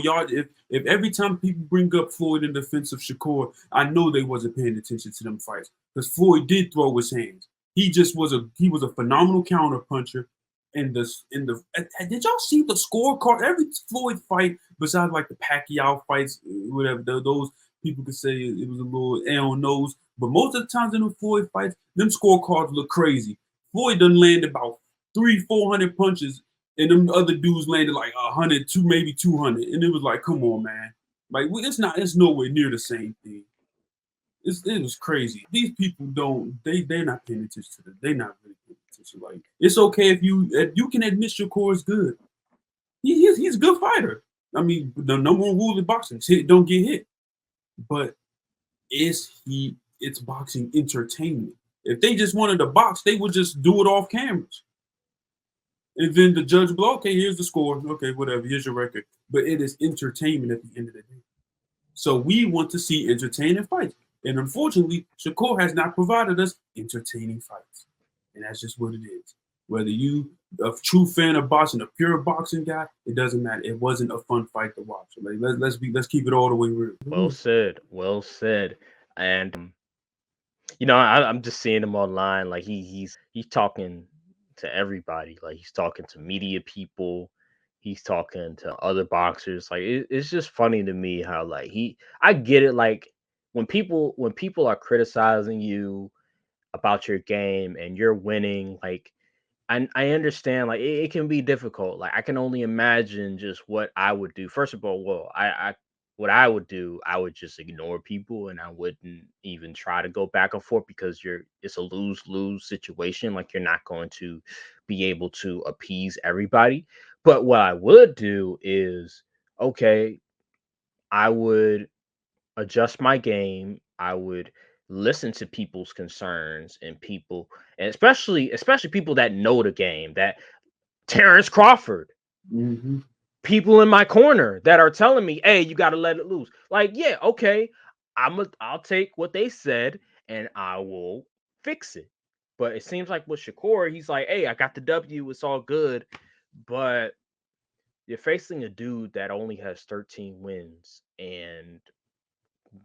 S3: Y'all, if every time people bring up Floyd in defense of Shakur, I know they wasn't paying attention to them fights. Because Floyd did throw his hands. He was a phenomenal counter puncher. Did y'all see the scorecard? Every Floyd fight, besides like the Pacquiao fights, whatever, those people could say it was a little on nose. But most of the times in the Floyd fights, them scorecards look crazy. Floyd done landed about 300-400 punches, and them other dudes landed like 100, maybe 200, and it was like, come on, man, like, it's nowhere near the same thing. It was crazy. These people they're not paying attention to this. They're not really paying attention. Like, it's okay if you can admit Shakur is good. He's a good fighter. I mean, the number one rule in boxing is hit, don't get hit. But it's boxing entertainment. If they just wanted to box, they would just do it off cameras. And then the judge will, okay, here's the score. Okay, whatever, here's your record. But it is entertainment at the end of the day. So we want to see entertaining fights. And unfortunately, Shakur has not provided us entertaining fights. And that's just what it is. Whether you a true fan of boxing, a pure boxing guy, it doesn't matter. It wasn't a fun fight to watch. Like, let's keep it all the way real.
S2: Well said. And I'm just seeing him online. Like, he's talking to everybody. Like, he's talking to media people. He's talking to other boxers. Like, it's just funny to me how, like, I get it. Like, when people are criticizing you about your game and you're winning, like, I understand, like, it can be difficult. Like, I can only imagine just what I would do. First of all, well, I what I would do, I would just ignore people and I wouldn't even try to go back and forth because it's a lose-lose situation. Like, you're not going to be able to appease everybody. But what I would do is, okay, I would adjust my game. I would listen to people's concerns and especially people that know the game, that Terrence Crawford,
S3: Mm-hmm.
S2: people in my corner that are telling me, hey, you got to let it loose. Like, yeah, okay, I'll take what they said and I will fix it. But it seems like with Shakur, he's like, hey, I got the W, it's all good. But you're facing a dude that only has 13 wins and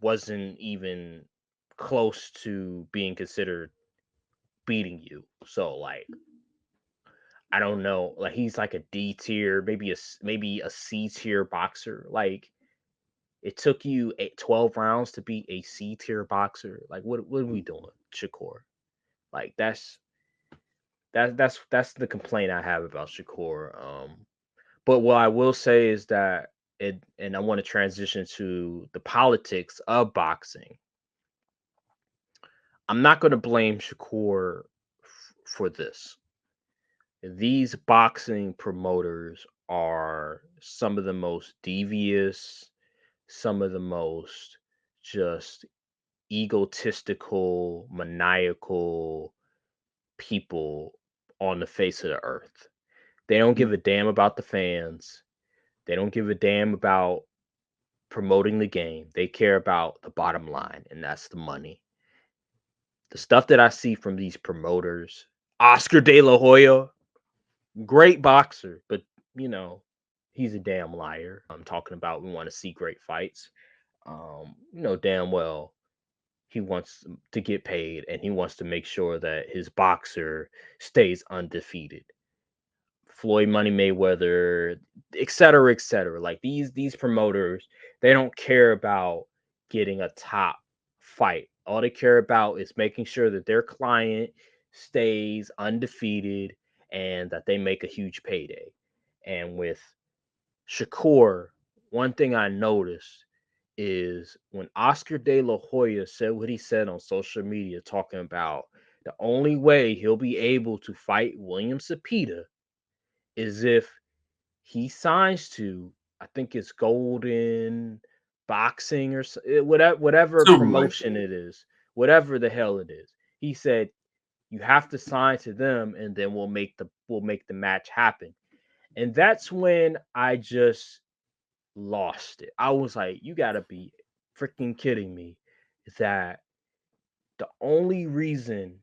S2: wasn't even close to being considered beating you. So, like, I don't know. Like, he's like a D tier, maybe a C tier boxer. Like, it took you 12 rounds to beat a C tier boxer. Like, what are we doing, Shakur? Like, that's the complaint I have about Shakur. But what I will say is that and I want to transition to the politics of boxing. I'm not going to blame Shakur for this. These boxing promoters are some of the most devious, some of the most just egotistical, maniacal people on the face of the earth. They don't give a damn about the fans. They don't give a damn about promoting the game. They care about the bottom line, and that's the money. The stuff that I see from these promoters, Oscar De La Hoya, great boxer, but he's a damn liar. I'm talking about we want to see great fights. Damn well he wants to get paid and he wants to make sure that his boxer stays undefeated. Floyd Money Mayweather, et cetera, et cetera. Like these promoters, they don't care about getting a top fight. All they care about is making sure that their client stays undefeated and that they make a huge payday. And with Shakur, one thing I noticed is when Oscar De La Hoya said what he said on social media, talking about the only way he'll be able to fight William Cepeda is if he signs to, I think it's Golden Boxing or whatever
S3: Something like
S2: promotion it is, whatever the hell it is. He said you have to sign to them, and then we'll make the match happen. And that's when I just lost it. I was like, you gotta be freaking kidding me that the only reason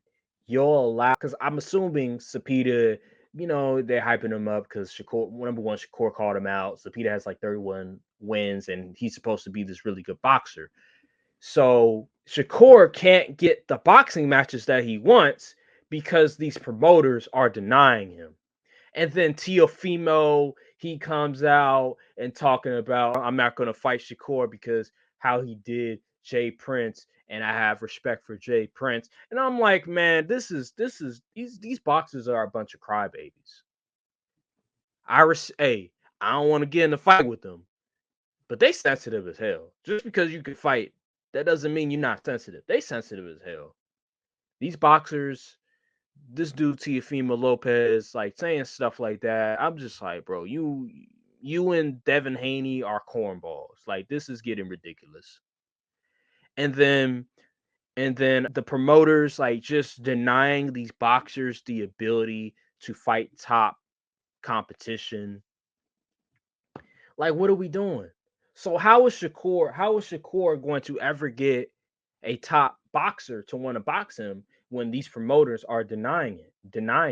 S2: you'll allow, because I'm assuming Cepeda, they're hyping him up because Shakur called him out. Cepeda has like 31 wins and he's supposed to be this really good boxer. So Shakur can't get the boxing matches that he wants because these promoters are denying him. And then Teofimo, he comes out and talking about, I'm not going to fight Shakur because how he did Jay Prince, and I have respect for Jay Prince. And I'm like, man, these boxers are a bunch of crybabies. I don't want to get in a fight with them, but they sensitive as hell. Just because you can fight, that doesn't mean you're not sensitive. They sensitive as hell. These boxers, this dude Teofimo Lopez, like saying stuff like that, I'm just like, bro, you and Devin Haney are cornballs. Like, this is getting ridiculous. And then the promoters like just denying these boxers the ability to fight top competition. Like, what are we doing? So how is Shakur going to ever get a top boxer to want to box him when these promoters are denying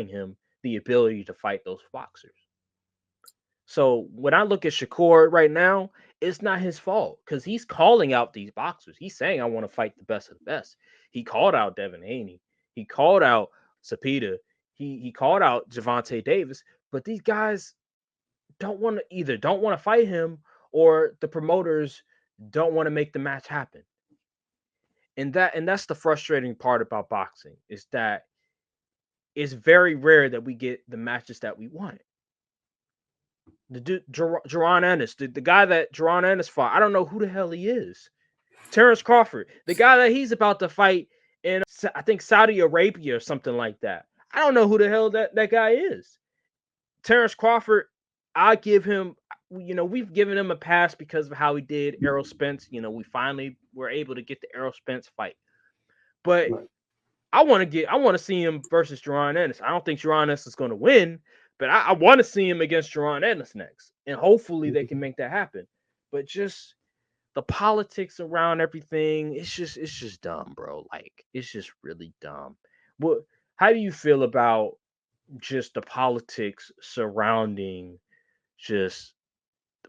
S2: him the ability to fight those boxers? So when I look at Shakur right now, it's not his fault because he's calling out these boxers. He's saying, I want to fight the best of the best. He called out Devin Haney. He called out Cepeda. He called out Gervonta Davis. But these guys don't want to fight him, or the promoters don't want to make the match happen. And that's the frustrating part about boxing, is that it's very rare that we get the matches that we want. The dude, Jaron Ennis, the guy that Jaron Ennis fought, I don't know who the hell he is. Terrence Crawford, the guy that he's about to fight in, I think, Saudi Arabia or something like that. I don't know who the hell that guy is. Terrence Crawford, I give him, we've given him a pass because of how he did Errol Spence. We finally were able to get the Errol Spence fight. But I want to see him versus Jaron Ennis. I don't think Jaron Ennis is going to win, but I want to see him against Jaron Ennis next. And hopefully they can make that happen. But just the politics around everything, it's just dumb, bro. Like, it's just really dumb. How do you feel about just the politics surrounding just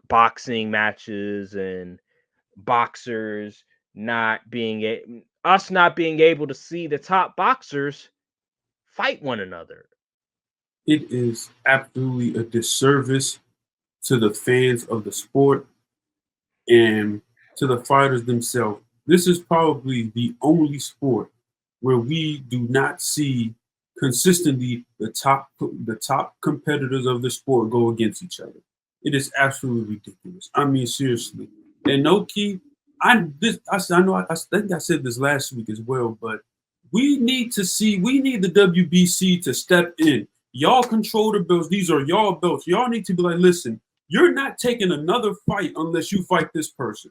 S2: boxing matches and boxers not being able to see the top boxers fight one another?
S3: It is absolutely a disservice to the fans of the sport and to the fighters themselves. This is probably the only sport where we do not see consistently the top competitors of the sport go against each other. It is absolutely ridiculous. I mean, seriously. And no key, I know I think I said this last week as well, but we need the WBC to step in. Y'all control the belts. These are y'all belts. Y'all need to be like, listen, you're not taking another fight unless you fight this person.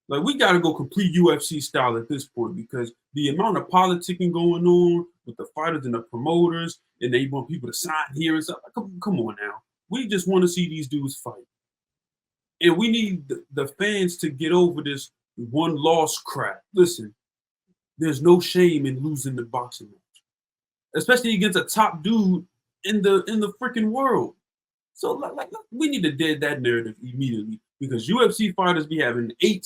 S3: Like, we got to go complete UFC style at this point, because the amount of politicking going on with the fighters and the promoters, and they want people to sign here and stuff. Like, come on now. We just want to see these dudes fight. And we need the fans to get over this one loss crap. Listen, there's no shame in losing the boxing match, especially against a top dude in the freaking world. So like we need to dead that narrative immediately, because UFC fighters be having 8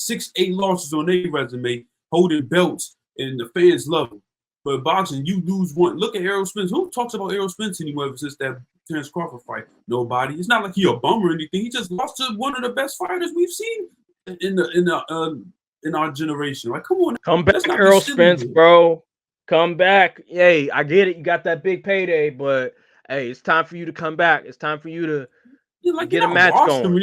S3: losses on their resume, holding belts, and the fans love them. But boxing, you lose one. Look at Errol Spence. Who talks about Errol Spence anymore ever since that Terence Crawford fight? Nobody. It's not like he a bum or anything. He just lost to one of the best fighters we've seen in our generation. Like, come on.
S2: Come back, Errol Spence, bro. Come back. Hey, I get it. You got that big payday, but hey, it's time for you to come back. It's time for you to get a match going.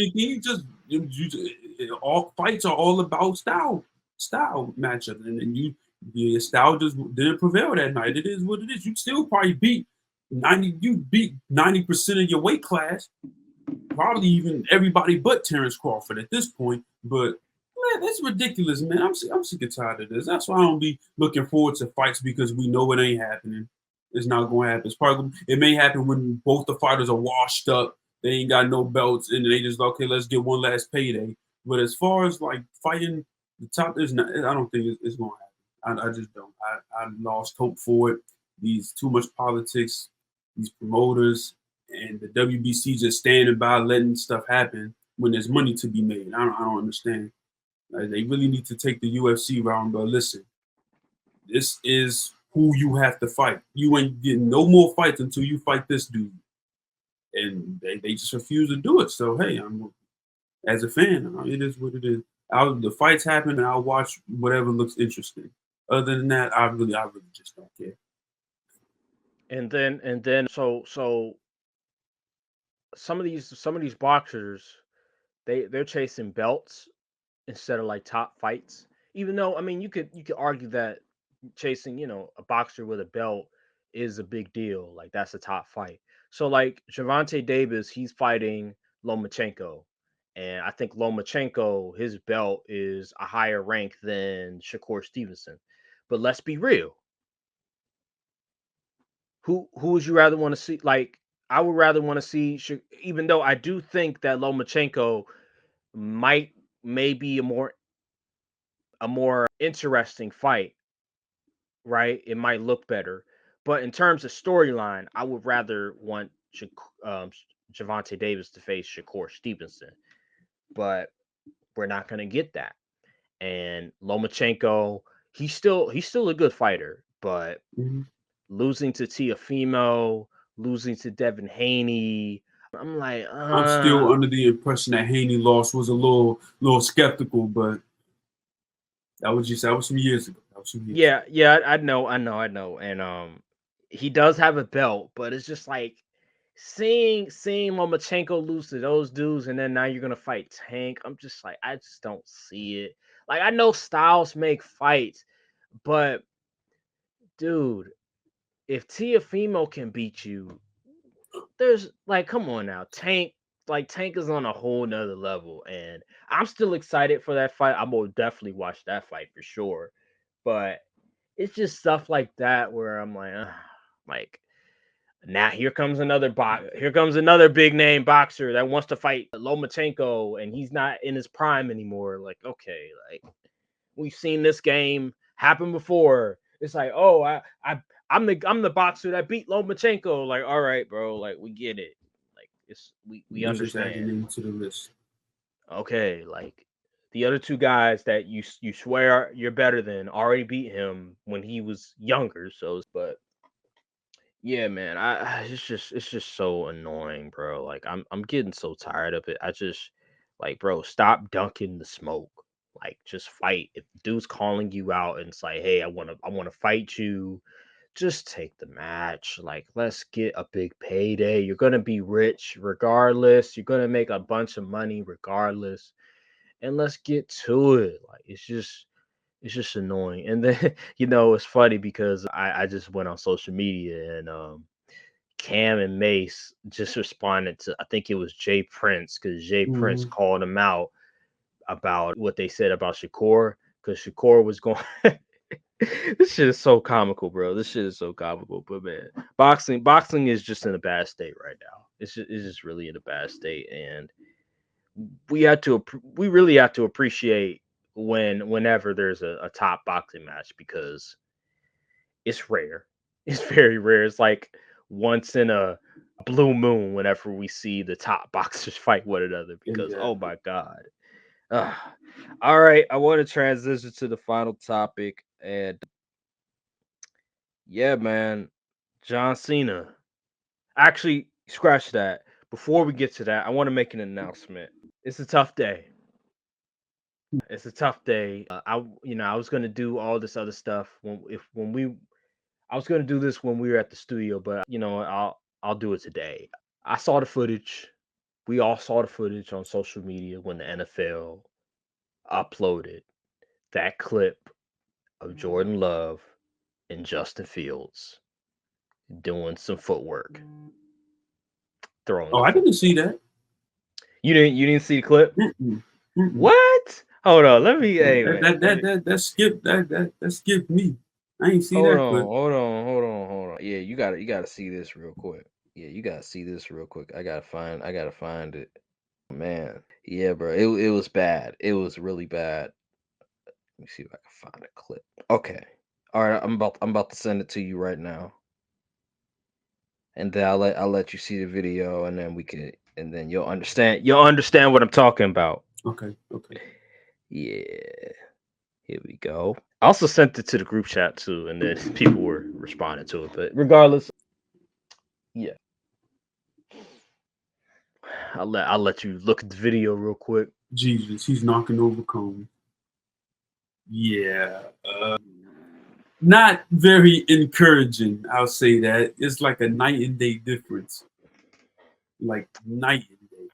S3: All fights are all about style matchup, and then your style just didn't prevail that night. It is what it is. You still probably beat 90% of your weight class, probably even everybody but Terence Crawford at this point. But man, that's ridiculous, man. I'm sick and tired of this. That's why I don't be looking forward to fights, because we know it ain't happening. It's not going to happen. It may happen when both the fighters are washed up. They ain't got no belts, and they just, okay, let's get one last payday. But as far as like fighting the top, I don't think it's going to happen. I just don't. I lost hope for it. These too much politics, these promoters, and the WBC just standing by letting stuff happen when there's money to be made. I don't understand. Like, they really need to take the UFC round, but listen, this is who you have to fight. You ain't getting no more fights until you fight this dude. And they just refuse to do it. So, hey, as a fan, it is what it is. The fights happen, and I'll watch whatever looks interesting. Other than that, I really just don't care.
S2: And then so some of these boxers, they're chasing belts instead of like top fights. Even though, I mean, you could argue that chasing, a boxer with a belt is a big deal. Like, that's a top fight. So like Gervonta Davis, he's fighting Lomachenko. And I think Lomachenko, his belt is a higher rank than Shakur Stevenson. But let's be real. Who would you rather want to see? Like, I would rather want to see, even though I do think that Lomachenko may be a more interesting fight, right? It might look better, but in terms of storyline, I would rather want Gervonta Davis to face Shakur Stevenson, but we're not going to get that. And Lomachenko, he's still a good fighter, but losing to Teofimo, losing to Devin Haney, I'm like,
S3: I'm still under the impression that Haney loss was a little skeptical, but that was some years ago.
S2: Yeah, I know. And he does have a belt, but it's just like seeing Lomachenko lose to those dudes, and then now you're gonna fight Tank. I'm just like, I just don't see it. Like, I know styles make fights, but dude, if Teofimo can beat you, there's like, come on now, Tank is on a whole nother level, and I'm still excited for that fight. I will definitely watch that fight for sure. But it's just stuff like that where I'm like, now here comes another big name boxer that wants to fight Lomachenko, and he's not in his prime anymore. Like, okay, like, we've seen this game happen before. It's like, oh, I'm the boxer that beat Lomachenko. Like, all right, bro, like, we get it. Like, we understand.
S3: Just adding into the list.
S2: Okay, like, the other two guys that you swear you're better than already beat him when he was younger. So, but yeah, man, it's just so annoying, bro. Like, I'm getting so tired of it. I just, like, bro, stop dunking the smoke. Like, just fight. If the dude's calling you out and it's like, hey, I wanna fight you, just take the match. Like, let's get a big payday. You're gonna be rich regardless. You're gonna make a bunch of money regardless. And let's get to it. Like, it's just annoying. And then, it's funny because I just went on social media and Cam and Mace just responded to, I think it was Jay Prince, because Jay Prince
S3: Mhm.
S2: called him out about what they said about Shakur, because Shakur was going. This shit is so comical, bro. This shit is so comical. But man, boxing is just in a bad state right now. It's just really in a bad state, and we really have to appreciate whenever there's a top boxing match, because it's rare. It's very rare. It's like once in a blue moon whenever we see the top boxers fight one another, because oh
S3: Exactly.
S2: my god. Ugh. All right, I want to transition to the final topic, and yeah, man, John Cena. Actually, scratch that. Before we get to that, I want to make an announcement. It's a tough day. It's a tough day. I was gonna do all this other stuff I was gonna do this when we were at the studio, but I'll do it today. I saw the footage. We all saw the footage on social media when the NFL uploaded that clip of Jordan Love and Justin Fields doing some footwork, throwing
S3: Oh,
S2: the
S3: I didn't
S2: football.
S3: see that.
S2: You didn't see the clip?
S3: Mm-mm. Mm-mm.
S2: What? Hold on, let me. Hey,
S3: That
S2: man,
S3: that that that that skipped that skipped me. I ain't see
S2: hold
S3: that
S2: on,
S3: clip.
S2: hold on. Yeah, you gotta see this real quick. Yeah, you gotta see this real quick. I gotta find it. Man, yeah, bro, it was bad. It was really bad. Let me see if I can find a clip. Okay, all right, I'm about to send it to you right now, and then I'll let you see the video, and then and then you'll understand what I'm talking about.
S3: Okay.
S2: Yeah, here we go. I also sent it to the group chat too, and then people were responding to it. But regardless, yeah, I'll let you look at the video real quick.
S3: Jesus, he's knocking over cones. Yeah. Not very encouraging. I'll say that. It's like a night and day difference. Like night and day.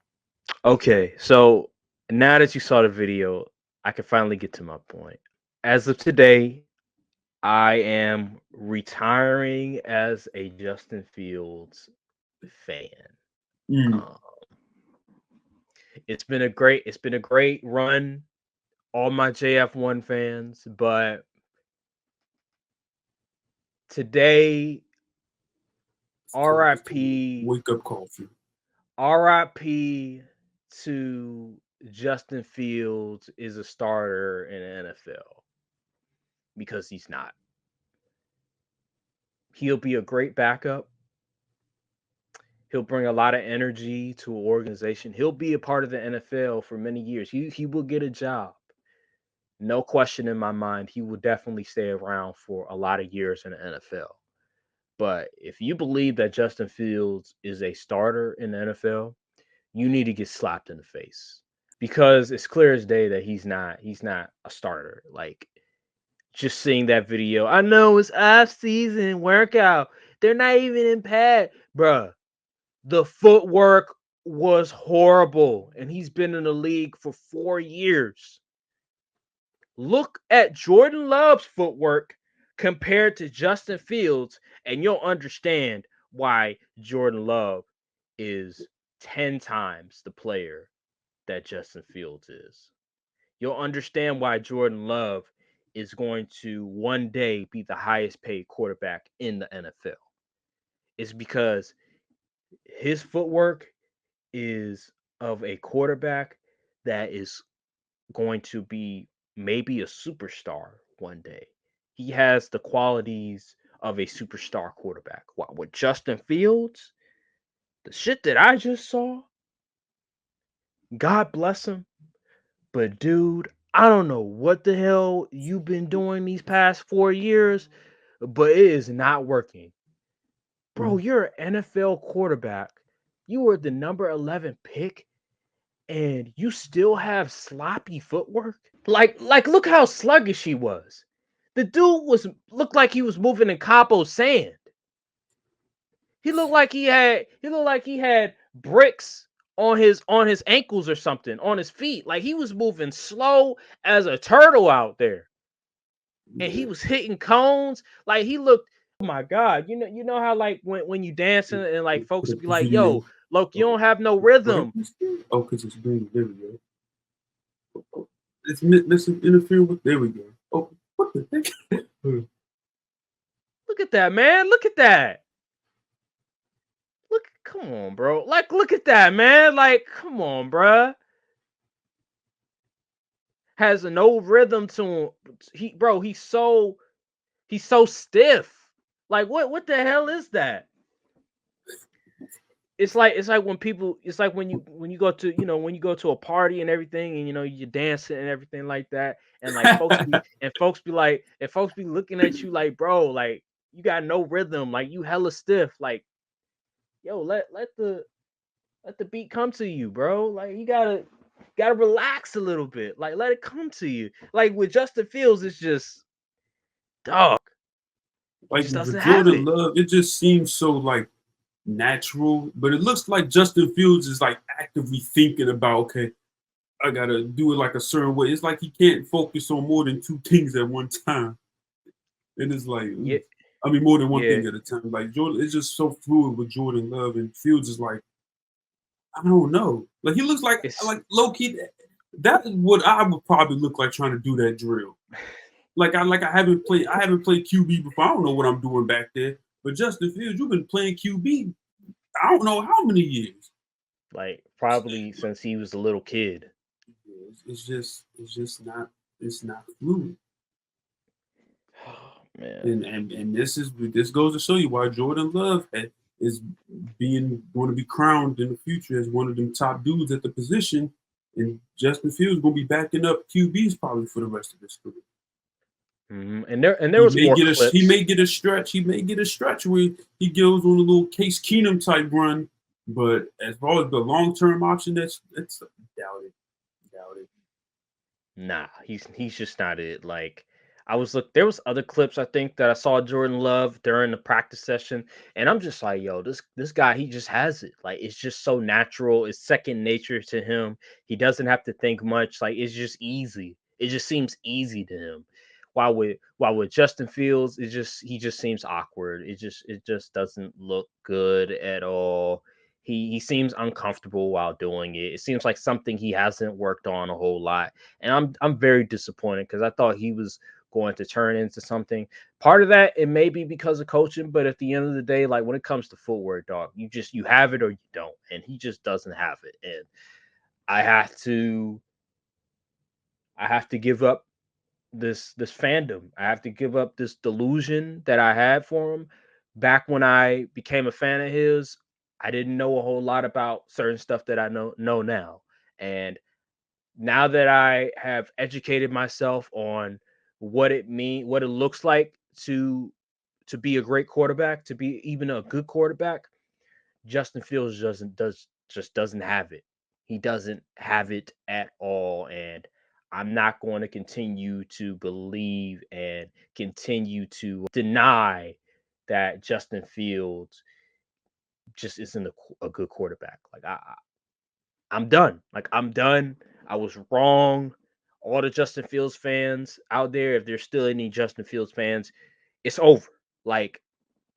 S2: Okay, so now that you saw the video, I can finally get to my point. As of today, I am retiring as a Justin Fields fan.
S3: Mm.
S2: Um, it's been a great run, all my JF1 fans, but today, RIP,
S3: Wake up call for you.
S2: RIP to Justin Fields is a starter in the NFL, because he's not. He'll be a great backup. He'll bring a lot of energy to an organization. He'll be a part of the NFL for many years. He will get a job. No question in my mind, he will definitely stay around for a lot of years in the NFL. But if you believe that Justin Fields is a starter in the NFL, you need to get slapped in the face, because it's clear as day that he's not a starter. Like, just seeing that video, I know it's off season workout. They're not even in pad, bruh. The footwork was horrible, and he's been in the league for 4 years. Look at Jordan Love's footwork compared to Justin Fields, and you'll understand why Jordan Love is 10 times the player that Justin Fields is. You'll understand why Jordan Love is going to one day be the highest paid quarterback in the NFL. It's because his footwork is of a quarterback that is going to be maybe a superstar one day. He has the qualities of a superstar quarterback. While with Justin Fields, the shit that I just saw, God bless him, but dude, I don't know what the hell you've been doing these past 4 years, but it is not working. Bro, you're an NFL quarterback. You were the number 11 pick, and you still have sloppy footwork. Like look how sluggish he was. The dude looked like he was moving in Cabo sand. He looked like he had bricks on his ankles or something, on his feet. Like he was moving slow as a turtle out there. And he was hitting cones. Like he looked, oh my God. You know how like when you dancing and like folks
S3: Put
S2: would
S3: up
S2: be
S3: the
S2: like,
S3: video.
S2: yo, look, you
S3: Oh,
S2: don't have no
S3: what
S2: rhythm.
S3: happened? Oh, because it's green. There we go. Oh, let's interfere with. There we go. Oh, what the heck?
S2: Look at that, man. Look at that. Come on, bro. Like, look at that, man. Like, come on, bro. Has no rhythm to him. He's so stiff. Like, what the hell is that? It's like when people. It's like when you go to when you go to a party and everything, and you're dancing and everything like that, and like folks be looking at you like, bro, like you got no rhythm, like you hella stiff, like yo, let the beat come to you, bro. Like you gotta relax a little bit. Like let it come to you. Like with Justin Fields, it's just dog. He
S3: Like
S2: just doesn't
S3: with
S2: have
S3: Jordan
S2: it.
S3: Love, it just seems so like natural, but it looks like Justin Fields is like actively thinking about, okay, I gotta do it like a certain way. It's like he can't focus on more than two things at one time. And it's like,
S2: Yeah,
S3: I mean, more than one
S2: yeah.
S3: thing at a time. Like Jordan, it's just so fluid with Jordan Love, and Fields is like, I don't know. Like he looks like
S2: It's
S3: low key. That is what I would probably look like trying to do that drill. I haven't played QB before. I don't know what I'm doing back there. But Justin Fields, you've been playing QB. I don't know how many years.
S2: like probably since he was a little kid.
S3: It's just not fluid.
S2: Oh, man.
S3: And this goes to show you why Jordan Love is going to be crowned in the future as one of them top dudes at the position, and Justin Fields going to be backing up QBs probably for the rest of his career.
S2: Mm-hmm. And there was more clips.
S3: He may get a stretch. He may get a stretch where he goes on a little Case Keenum type run. But as far as the long term option, that's doubt it.
S2: Nah, he's just not it. Like there was other clips I think that I saw Jordan Love during the practice session, and I'm just like, yo, this guy, he just has it. Like it's just so natural. It's second nature to him. He doesn't have to think much. Like it's just easy. It just seems easy to him. While with Justin Fields, he just seems awkward. It just doesn't look good at all. He seems uncomfortable while doing it. It seems like something he hasn't worked on a whole lot, and I'm very disappointed because I thought he was going to turn into something. Part of that, it may be because of coaching, but at the end of the day, like when it comes to footwork, dog, you have it or you don't, and he just doesn't have it. And I have to give up this fandom. I have to give up this delusion that I had for him. Back when I became a fan of his, I didn't know a whole lot about certain stuff that I know now. And now that I have educated myself on what it looks like to be a great quarterback, to be even a good quarterback, Justin Fields just doesn't have it. He doesn't have it at all, and I'm not going to continue to believe and continue to deny that Justin Fields just isn't a good quarterback. Like I'm done. Like I'm done. I was wrong. All the Justin Fields fans out there, if there's still any Justin Fields fans, it's over. Like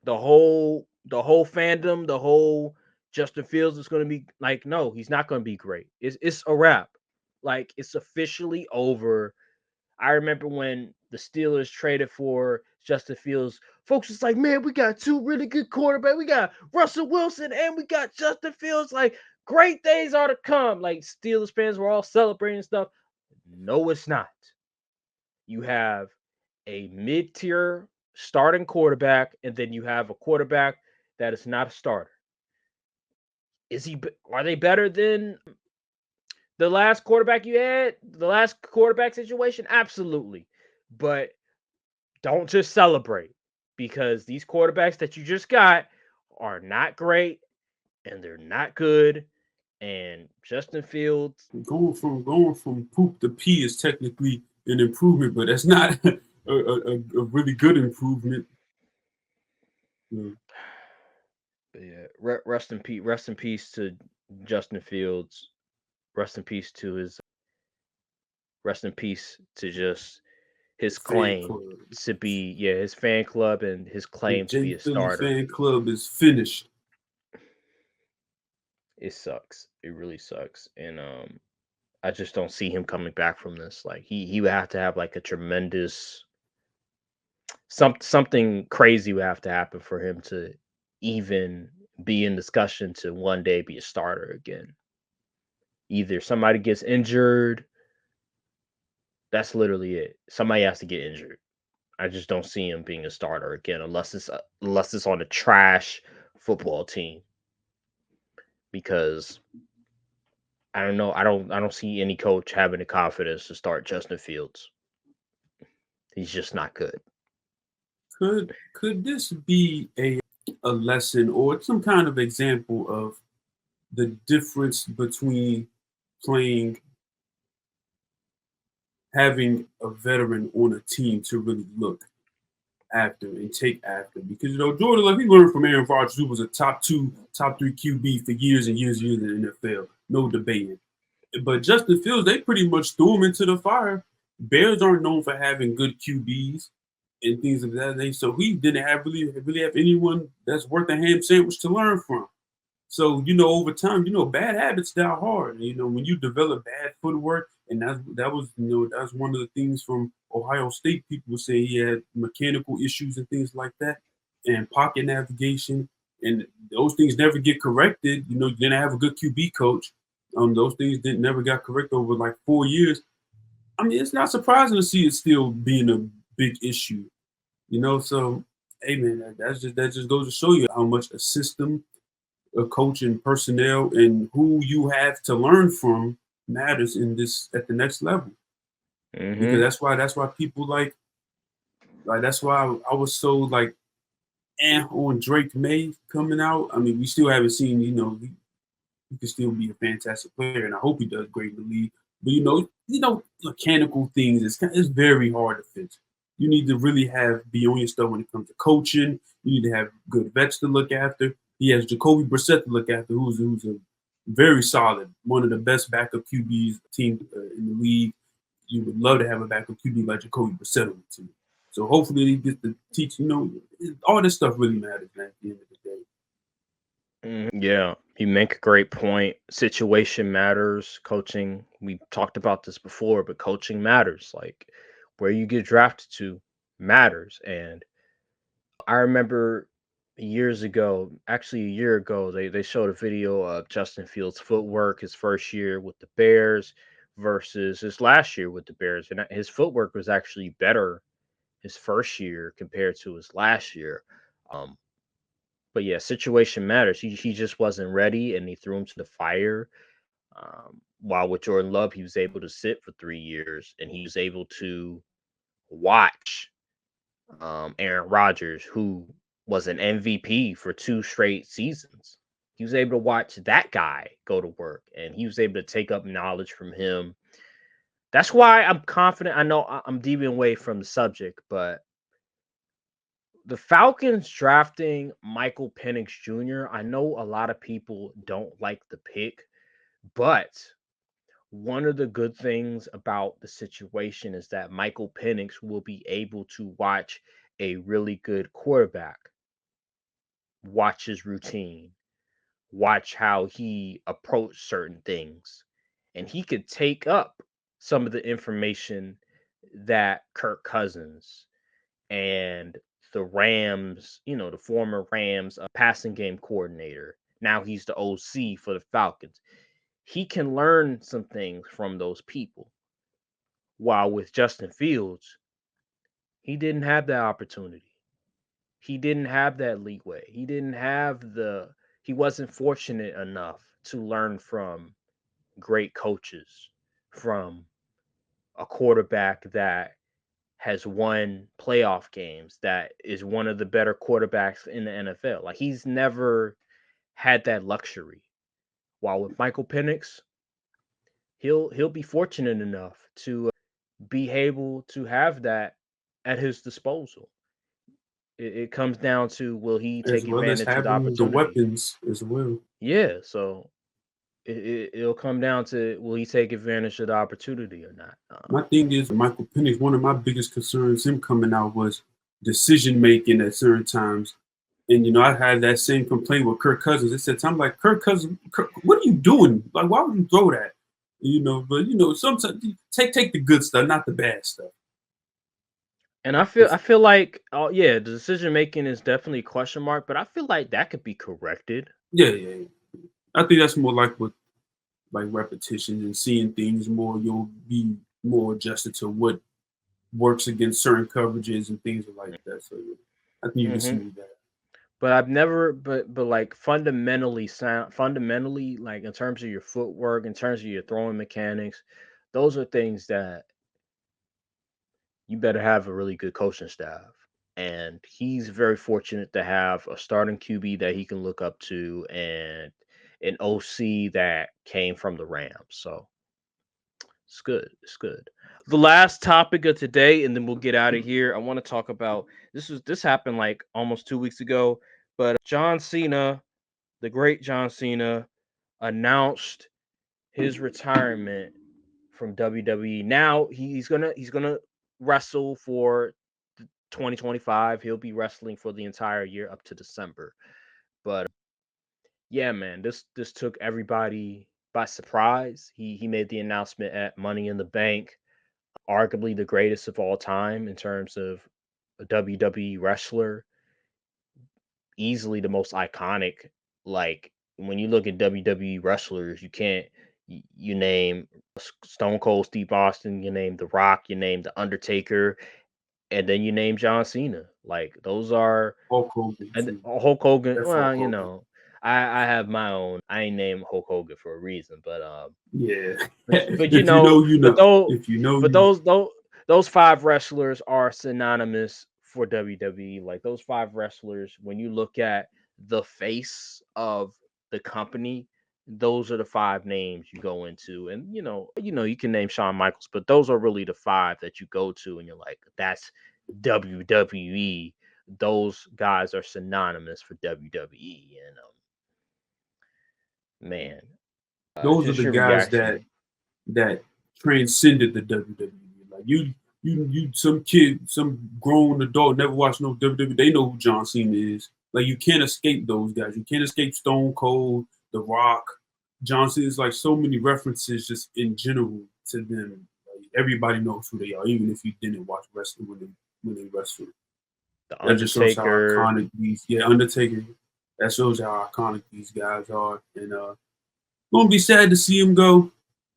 S2: the whole fandom, the whole Justin Fields is going to be like, no, he's not going to be great. It's a wrap. Like it's officially over. I remember when the Steelers traded for Justin Fields, folks was like, man, we got two really good quarterbacks. We got Russell Wilson and we got Justin Fields. Like, great days are to come. Like, Steelers fans were all celebrating stuff. No, it's not. You have a mid-tier starting quarterback, and then you have a quarterback that is not a starter. Are they better than the last quarterback you had? The last quarterback situation? Absolutely. But don't just celebrate because these quarterbacks that you just got are not great and they're not good. And Justin Fields,
S3: Going from poop to pee is technically an improvement, but that's not a really good improvement. Yeah.
S2: But yeah, rest in peace to Justin Fields. Rest in peace to his. Rest in peace to just his
S3: Fan
S2: claim
S3: club.
S2: to be, yeah, his fan club and his
S3: The
S2: claim to
S3: J
S2: be a
S3: Philly
S2: starter.
S3: fan club is finished.
S2: It sucks. It really sucks. And I just don't see him coming back from this. Like he would have to have like a tremendous something crazy would have to happen for him to even be in discussion to one day be a starter again. Either somebody gets injured, that's literally it. Somebody has to get injured. I just don't see him being a starter again unless it's on a trash football team because I don't know. I don't see any coach having the confidence to start Justin Fields. He's just not good.
S3: Could this be a lesson or some kind of example of the difference between playing having a veteran on a team to really look after and take after? Because Jordan Love, he learned from Aaron Rodgers, who was a top three QB for years and years and years in the NFL. No debating. But Justin Fields, they pretty much threw him into the fire. Bears aren't known for having good QBs and things of that nature. So he didn't have really have anyone that's worth a ham sandwich to learn from. So, over time, bad habits die hard. When you develop bad footwork, and that was one of the things from Ohio State. People would say he had mechanical issues and things like that, and pocket navigation, and those things never get corrected. You didn't have a good QB coach. Those things didn't never got corrected over like 4 years. I mean, it's not surprising to see it still being a big issue. So hey man, that just goes to show you how much a system, a coach, and personnel, and who you have to learn from matters in this at the next level. Because
S2: Hmm.
S3: that's why people that's why I was so on Drake May coming out. I mean, we still haven't seen, he could still be a fantastic player, and I hope he does great in the league. But mechanical things it's very hard to fix. You need to really be on your stuff when it comes to coaching. You need to have good vets to look after. He has Jacoby Brissett to look after, who's a very solid, one of the best backup QBs team in the league. You would love to have a backup QB like Jacoby Brissett on the team. So hopefully he gets to teach. All this stuff really matters, man, at the end of the day.
S2: Yeah, you make a great point. Situation matters. Coaching, we talked about this before, but coaching matters. Like where you get drafted to matters. And I remember years ago, actually a year ago, they showed a video of Justin Fields' footwork his first year with the Bears versus his last year with the Bears. And his footwork was actually better his first year compared to his last year. Um, but yeah, situation matters. He just wasn't ready, and he threw him to the fire. While with Jordan Love, he was able to sit for 3 years, and he was able to watch Aaron Rodgers, who was an MVP for 2 straight seasons. He was able to watch that guy go to work, and he was able to take up knowledge from him. That's why I'm confident. I know I'm deviating away from the subject, but the Falcons drafting Michael Penix Jr., I know a lot of people don't like the pick, but one of the good things about the situation is that Michael Penix will be able to watch a really good quarterback, watch his routine, watch how he approached certain things, and he could take up some of the information that Kirk Cousins and the Rams, the former Rams passing game coordinator. Now he's the OC for the Falcons. He can learn some things from those people. While with Justin Fields, he didn't have that opportunity. He didn't have that leeway. He wasn't fortunate enough to learn from great coaches, from a quarterback that has won playoff games, that is one of the better quarterbacks in the NFL. Like he's never had that luxury. While with Michael Penix, he'll be fortunate enough to be able to have that at his disposal. It comes down to, will he
S3: as
S2: take
S3: well as
S2: advantage of the
S3: having the
S2: opportunity?
S3: weapons as well.
S2: Yeah, so it'll come down to, will he take advantage of the opportunity or not?
S3: My thing is, Michael Penix, one of my biggest concerns, him coming out, was decision making at certain times. And I had that same complaint with Kirk Cousins. It said, "I'm like, Kirk Cousins, what are you doing? Like, why would you throw that?" But sometimes take the good stuff, not the bad stuff.
S2: And I feel like, oh yeah, the decision making is definitely a question mark, but I feel like that could be corrected.
S3: Yeah. I think that's more like with like repetition and seeing things more. You'll be more adjusted to what works against certain coverages and things like that. So I think you can
S2: Hmm.
S3: see that.
S2: But I've never, but like fundamentally, like in terms of your footwork, in terms of your throwing mechanics, those are things that you better have a really good coaching staff. And he's very fortunate to have a starting QB that he can look up to, and an OC that came from the Rams. So it's good. It's good. The last topic of today, and then we'll get out of here. I want to talk about this happened like almost 2 weeks ago, but John Cena, the great John Cena, announced his retirement from WWE. Now he's gonna wrestle for 2025. He'll be wrestling for the entire year up to December. But yeah, man, this took everybody by surprise. He made the announcement at Money in the Bank, arguably the greatest of all time in terms of a WWE wrestler, easily the most iconic. Like, when you look at WWE wrestlers, you can't you name Stone Cold Steve Austin, you name The Rock, you name The Undertaker, and then you name John Cena. Like, those are,
S3: Hulk Hogan
S2: and
S3: too.
S2: Hulk Hogan.
S3: That's Hulk
S2: Well,
S3: Hogan.
S2: I have my own. I ain't named Hulk Hogan for a reason, but
S3: Yeah.
S2: but
S3: If you know, you
S2: but
S3: know.
S2: those
S3: If you know,
S2: but
S3: you know.
S2: those five wrestlers are synonymous for WWE. Like, those five wrestlers, when you look at the face of the company, those are the five names you go into. And you can name Shawn Michaels, but those are really the five that you go to, and you're like, that's WWE. Those guys are synonymous for WWE. And man,
S3: Those are
S2: just
S3: the
S2: your
S3: guys that
S2: reaction.
S3: transcended the WWE. Like you, some kid, some grown adult never watched no WWE. They know who John Cena is. Like, you can't escape those guys. You can't escape Stone Cold, The Rock, John Cena. It's like so many references just in general to them. Like, everybody knows who they are, even if you didn't watch wrestling when they wrestled.
S2: The
S3: That just shows how
S2: Undertaker.
S3: iconic Undertaker. That shows how iconic these guys are, and gonna be sad to see him go.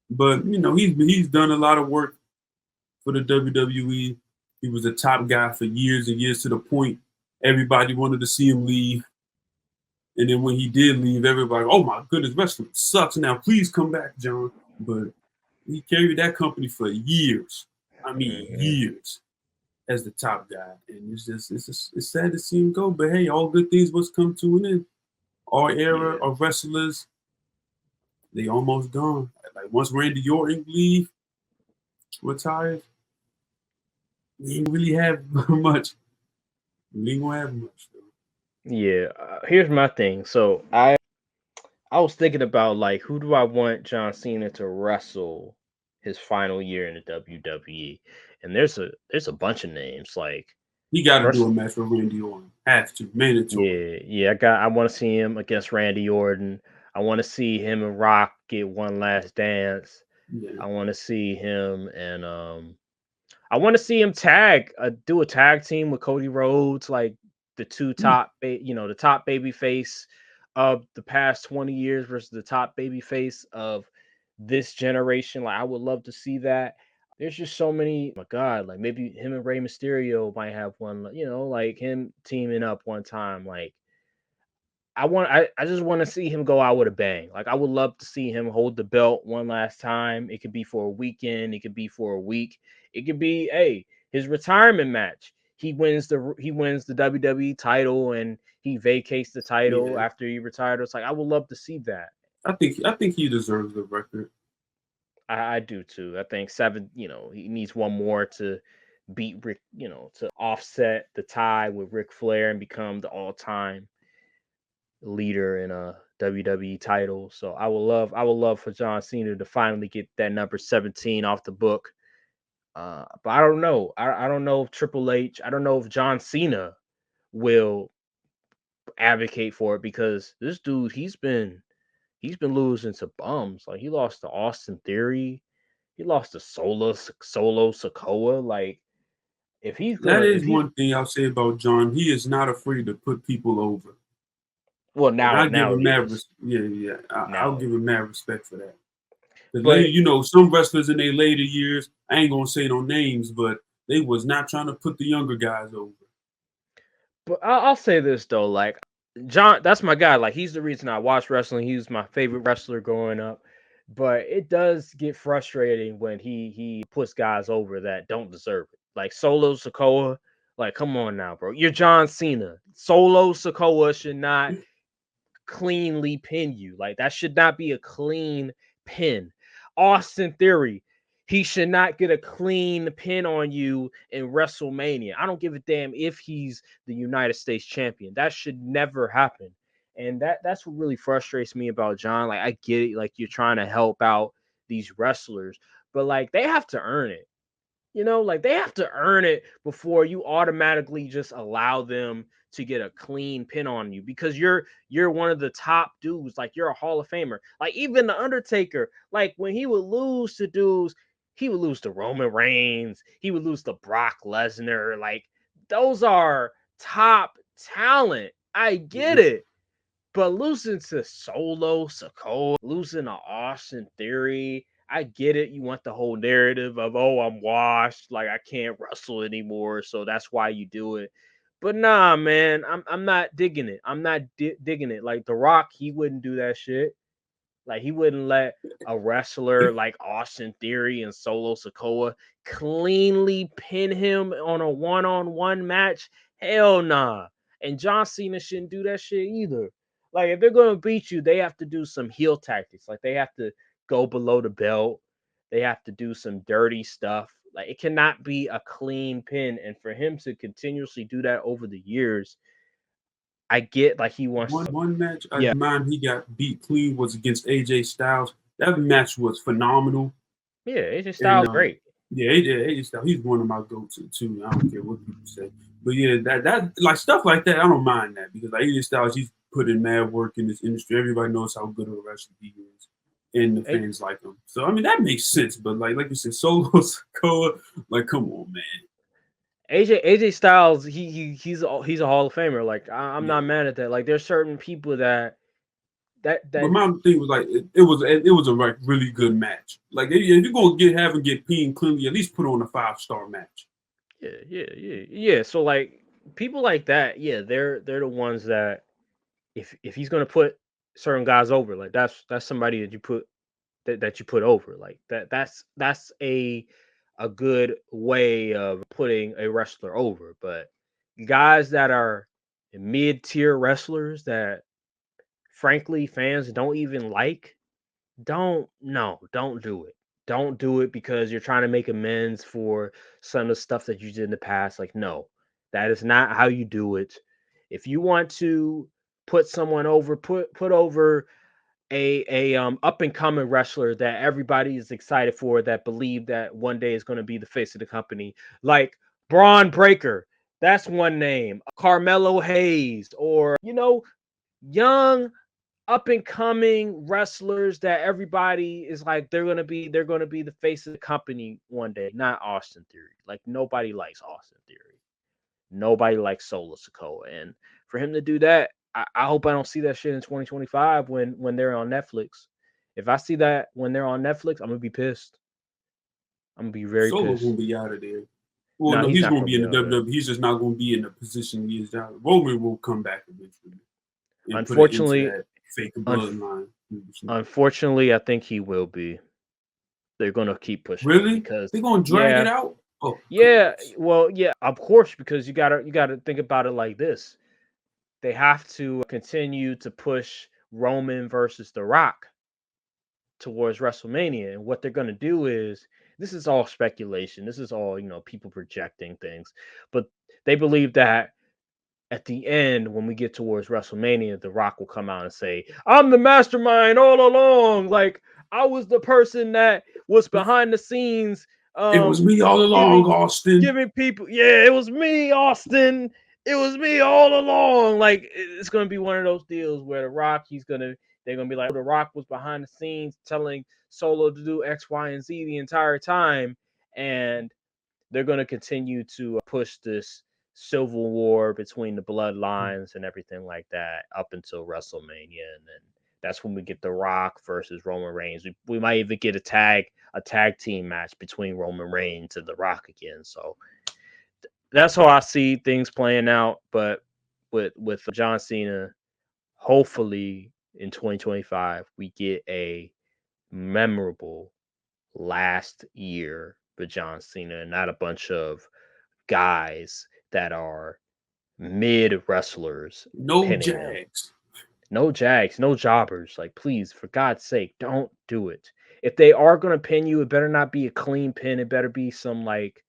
S3: But he's done a lot of work for the WWE. He was a top guy for years and years, to the point everybody wanted to see him leave. And then when he did leave, everybody, oh my goodness, wrestling sucks now. Please come back, John. But he carried that company for years. I mean,
S2: Mhm.
S3: years as the top guy. And it's sad to see him go. But hey, all good things must come to an end. Our era
S2: Yeah.
S3: of wrestlers, they almost gone. Like, once Randy Orton retires, we ain't really have much. We ain't gonna have much though.
S2: Yeah. Here's my thing. So I was thinking about, like, who do I want John Cena to wrestle his final year in the WWE? And there's a bunch of names. Like,
S3: He got to do
S2: first,
S3: a match with Randy Orton. Have to, mandatory.
S2: yeah. I want to see him against Randy Orton. I want to see him and Rock get one last dance.
S3: Yeah.
S2: I want to see him, and I want to see him do a tag team with Cody Rhodes, like the two top, the top baby face of the past 20 years versus the top baby face of this generation. Like, I would love to see that. There's just so many. Oh my God, like, maybe him and Rey Mysterio might have one. Like him teaming up one time. Like, I just want to see him go out with a bang. Like, I would love to see him hold the belt one last time. It could be for a weekend, it could be for a week, it could be, hey, his retirement match. He wins the WWE title, and he vacates the title
S3: Yeah.
S2: after he retired. It's like, I would love to see that.
S3: I think he deserves the record.
S2: I do too. I think seven, he needs one more to beat Rick, to offset the tie with Ric Flair and become the all-time leader in a WWE title. So I would love for John Cena to finally get that number 17 off the book. But I don't know. I don't know if Triple H, I don't know if John Cena will advocate for it, because this dude, he's been losing to bums. Like, he lost to Austin Theory. He lost to Solo Sokoa. Like, if he's
S3: That
S2: gonna, if
S3: is
S2: he,
S3: one thing I'll say about John. He is not afraid to put people over.
S2: well,
S3: And I give
S2: now
S3: him
S2: he
S3: mad,
S2: is.
S3: I'll
S2: Now,
S3: give him mad respect for that. Because
S2: but
S3: some wrestlers in their later years, I ain't gonna say no names, but they was not trying to put the younger guys over.
S2: but I'll say this though, like, John, that's my guy. Like, he's the reason I watch wrestling. He was my favorite wrestler growing up. But it does get frustrating when he puts guys over that don't deserve it. Like Solo Sokoa. Like, come on now, bro. You're John Cena. Solo Sokoa should not cleanly pin you. Like, that should not be a clean pin. Austin Theory, he should not get a clean pin on you in WrestleMania. I don't give a damn if he's the United States champion. That should never happen. And that's what really frustrates me about John. Like, I get it, like, you're trying to help out these wrestlers, but like, they have to earn it. Like, they have to earn it before you automatically just allow them to get a clean pin on you, because you're one of the top dudes. Like, you're a Hall of Famer. Like, even the Undertaker, like, when he would lose to dudes, he would lose to Roman Reigns, he would lose to Brock Lesnar. Like, those are top talent. I get
S3: Mhm.
S2: it. But losing to Solo Sokoa, losing to Austin Theory, I get it. You want the whole narrative of, oh, I'm washed, like, I can't wrestle anymore, so that's why you do it. But nah, man, I'm not digging it. I'm not digging it. Like, The Rock, he wouldn't do that shit. Like, he wouldn't let a wrestler like Austin Theory and Solo Sokoa cleanly pin him on a one-on-one match. Hell nah. And John Cena shouldn't do that shit either. Like, if they're gonna beat you, they have to do some heel tactics. Like, they have to go below the belt. They have to do some dirty stuff. Like, it cannot be a clean pin. And for him to continuously do that over the years, I get, like, he wants.
S3: One match I
S2: Yeah,
S3: mind he got beat clean was against AJ Styles. That match was phenomenal.
S2: yeah, AJ
S3: And
S2: Styles great.
S3: yeah, AJ Styles, he's one of my go-to too. I don't care what people say. But yeah, that like stuff like that, I don't mind that, because like AJ Styles, he's put in mad work in this industry. Everybody knows how good of a wrestler he is, and the fans like him. So I mean, that makes sense. But like you said, Solo Sikoa, like, come on, man.
S2: AJ Styles, he's a Hall of Famer. Like, I'm
S3: Yeah.
S2: not mad at that. Like, there's certain people
S3: But
S2: that
S3: my thing was like it was a like really good match. Like, if you're gonna get peeing cleanly, at least put on a 5-star match.
S2: yeah. So, like, people like that, yeah, they're the ones that, if he's gonna put certain guys over, like, that's somebody that you put, that you put over. Like, that's a good way of putting a wrestler over. But guys that are mid-tier wrestlers that, frankly, fans don't even like, don't do it. Don't do it because you're trying to make amends for some of the stuff that you did in the past. Like, no, that is not how you do it. If you want to put someone over, put over a up and coming wrestler that everybody is excited for, that believe that one day is going to be the face of the company, like Braun Breaker. That's one name. Carmelo Hayes, or, young up and coming wrestlers that everybody is like, they're gonna be the face of the company one day. Not Austin Theory. Like, nobody likes Austin Theory. Nobody likes Solo Sokoa. And for him to do that, I hope I don't see that shit in 2025 when they're on Netflix. If I see that when they're on Netflix, I'm gonna be pissed. I'm gonna be very
S3: Solo gonna
S2: pissed.
S3: be out of there. Well,
S2: No,
S3: no,
S2: he's
S3: he's
S2: not
S3: gonna
S2: gonna
S3: be
S2: be
S3: in the
S2: out there.
S3: WWE. He's just not gonna be in the position he is now. Roman will come back eventually and put it into
S2: Unfortunately,
S3: that fake
S2: unf-
S3: bloodline.
S2: unfortunately, I think he will be. They're gonna keep pushing him
S3: Really?
S2: because,
S3: They're gonna drag it
S2: yeah,
S3: out? Oh
S2: yeah,
S3: goodness.
S2: well, yeah, of course, because you gotta think about it like this. They have to continue to push Roman versus The Rock towards WrestleMania. And what they're gonna do is this is all speculation. This is all, people projecting things. But they believe that at the end, when we get towards WrestleMania, The Rock will come out and say, I'm the mastermind all along. Like, I was the person that was behind the scenes.
S3: It was me all along, Austin.
S2: Giving people, it was me, Austin. It was me all along. Like, it's going to be one of those deals where The Rock, they're going to be like, The Rock was behind the scenes telling Solo to do X, Y, and Z the entire time. And they're going to continue to push this civil war between the bloodlines and everything like that up until WrestleMania. And then that's when we get The Rock versus Roman Reigns. We might even get a tag team match between Roman Reigns and The Rock again. So that's how I see things playing out. But with John Cena, hopefully in 2025, we get a memorable last year for John Cena and not a bunch of guys that are mid wrestlers.
S3: No Jags.
S2: No Jags, no jobbers. Like, please, for God's sake, don't do it. If they are going to pin you, it better not be a clean pin. It better be some, like,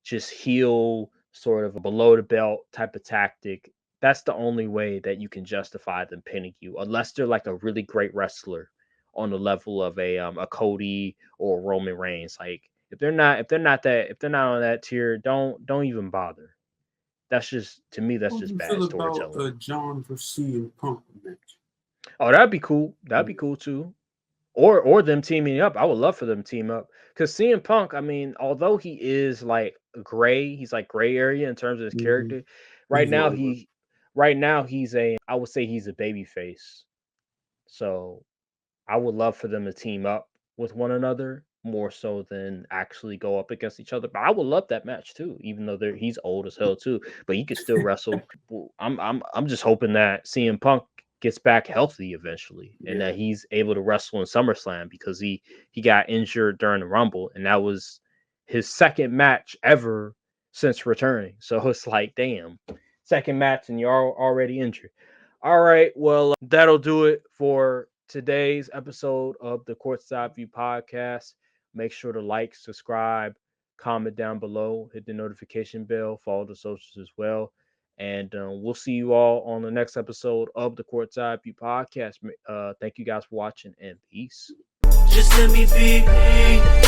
S2: just heel, sort of a below the belt type of tactic. That's the only way that you can justify them pinning you, unless they're like a really great wrestler on the level of a Cody or Roman Reigns. Like, if they're not on that tier, don't even bother. That's just, to me, that's just bad storytelling.
S3: About John versus CM Punk match?
S2: Oh, that'd be cool. That'd be cool too. Or them teaming up. I would love for them to team up. Because CM Punk, I mean, although he is like gray, he's like gray area in terms of his character. Right now, he's I would say he's a baby face. So I would love for them to team up with one another more so than actually go up against each other. But I would love that match too, even though he's old as hell too. But he could still wrestle. I'm just hoping that CM Punk gets back healthy eventually, and that he's able to wrestle in SummerSlam, because he got injured during the Rumble, and that was his second match ever since returning. So it's like, damn, second match and you're already injured. All right, well, that'll do it for today's episode of the Courtside View Podcast. Make sure to like, subscribe, comment down below, hit the notification bell, follow the socials as well. And we'll see you all on the next episode of the Courtside View Podcast. Thank you guys for watching, and peace.
S1: Just let me be me.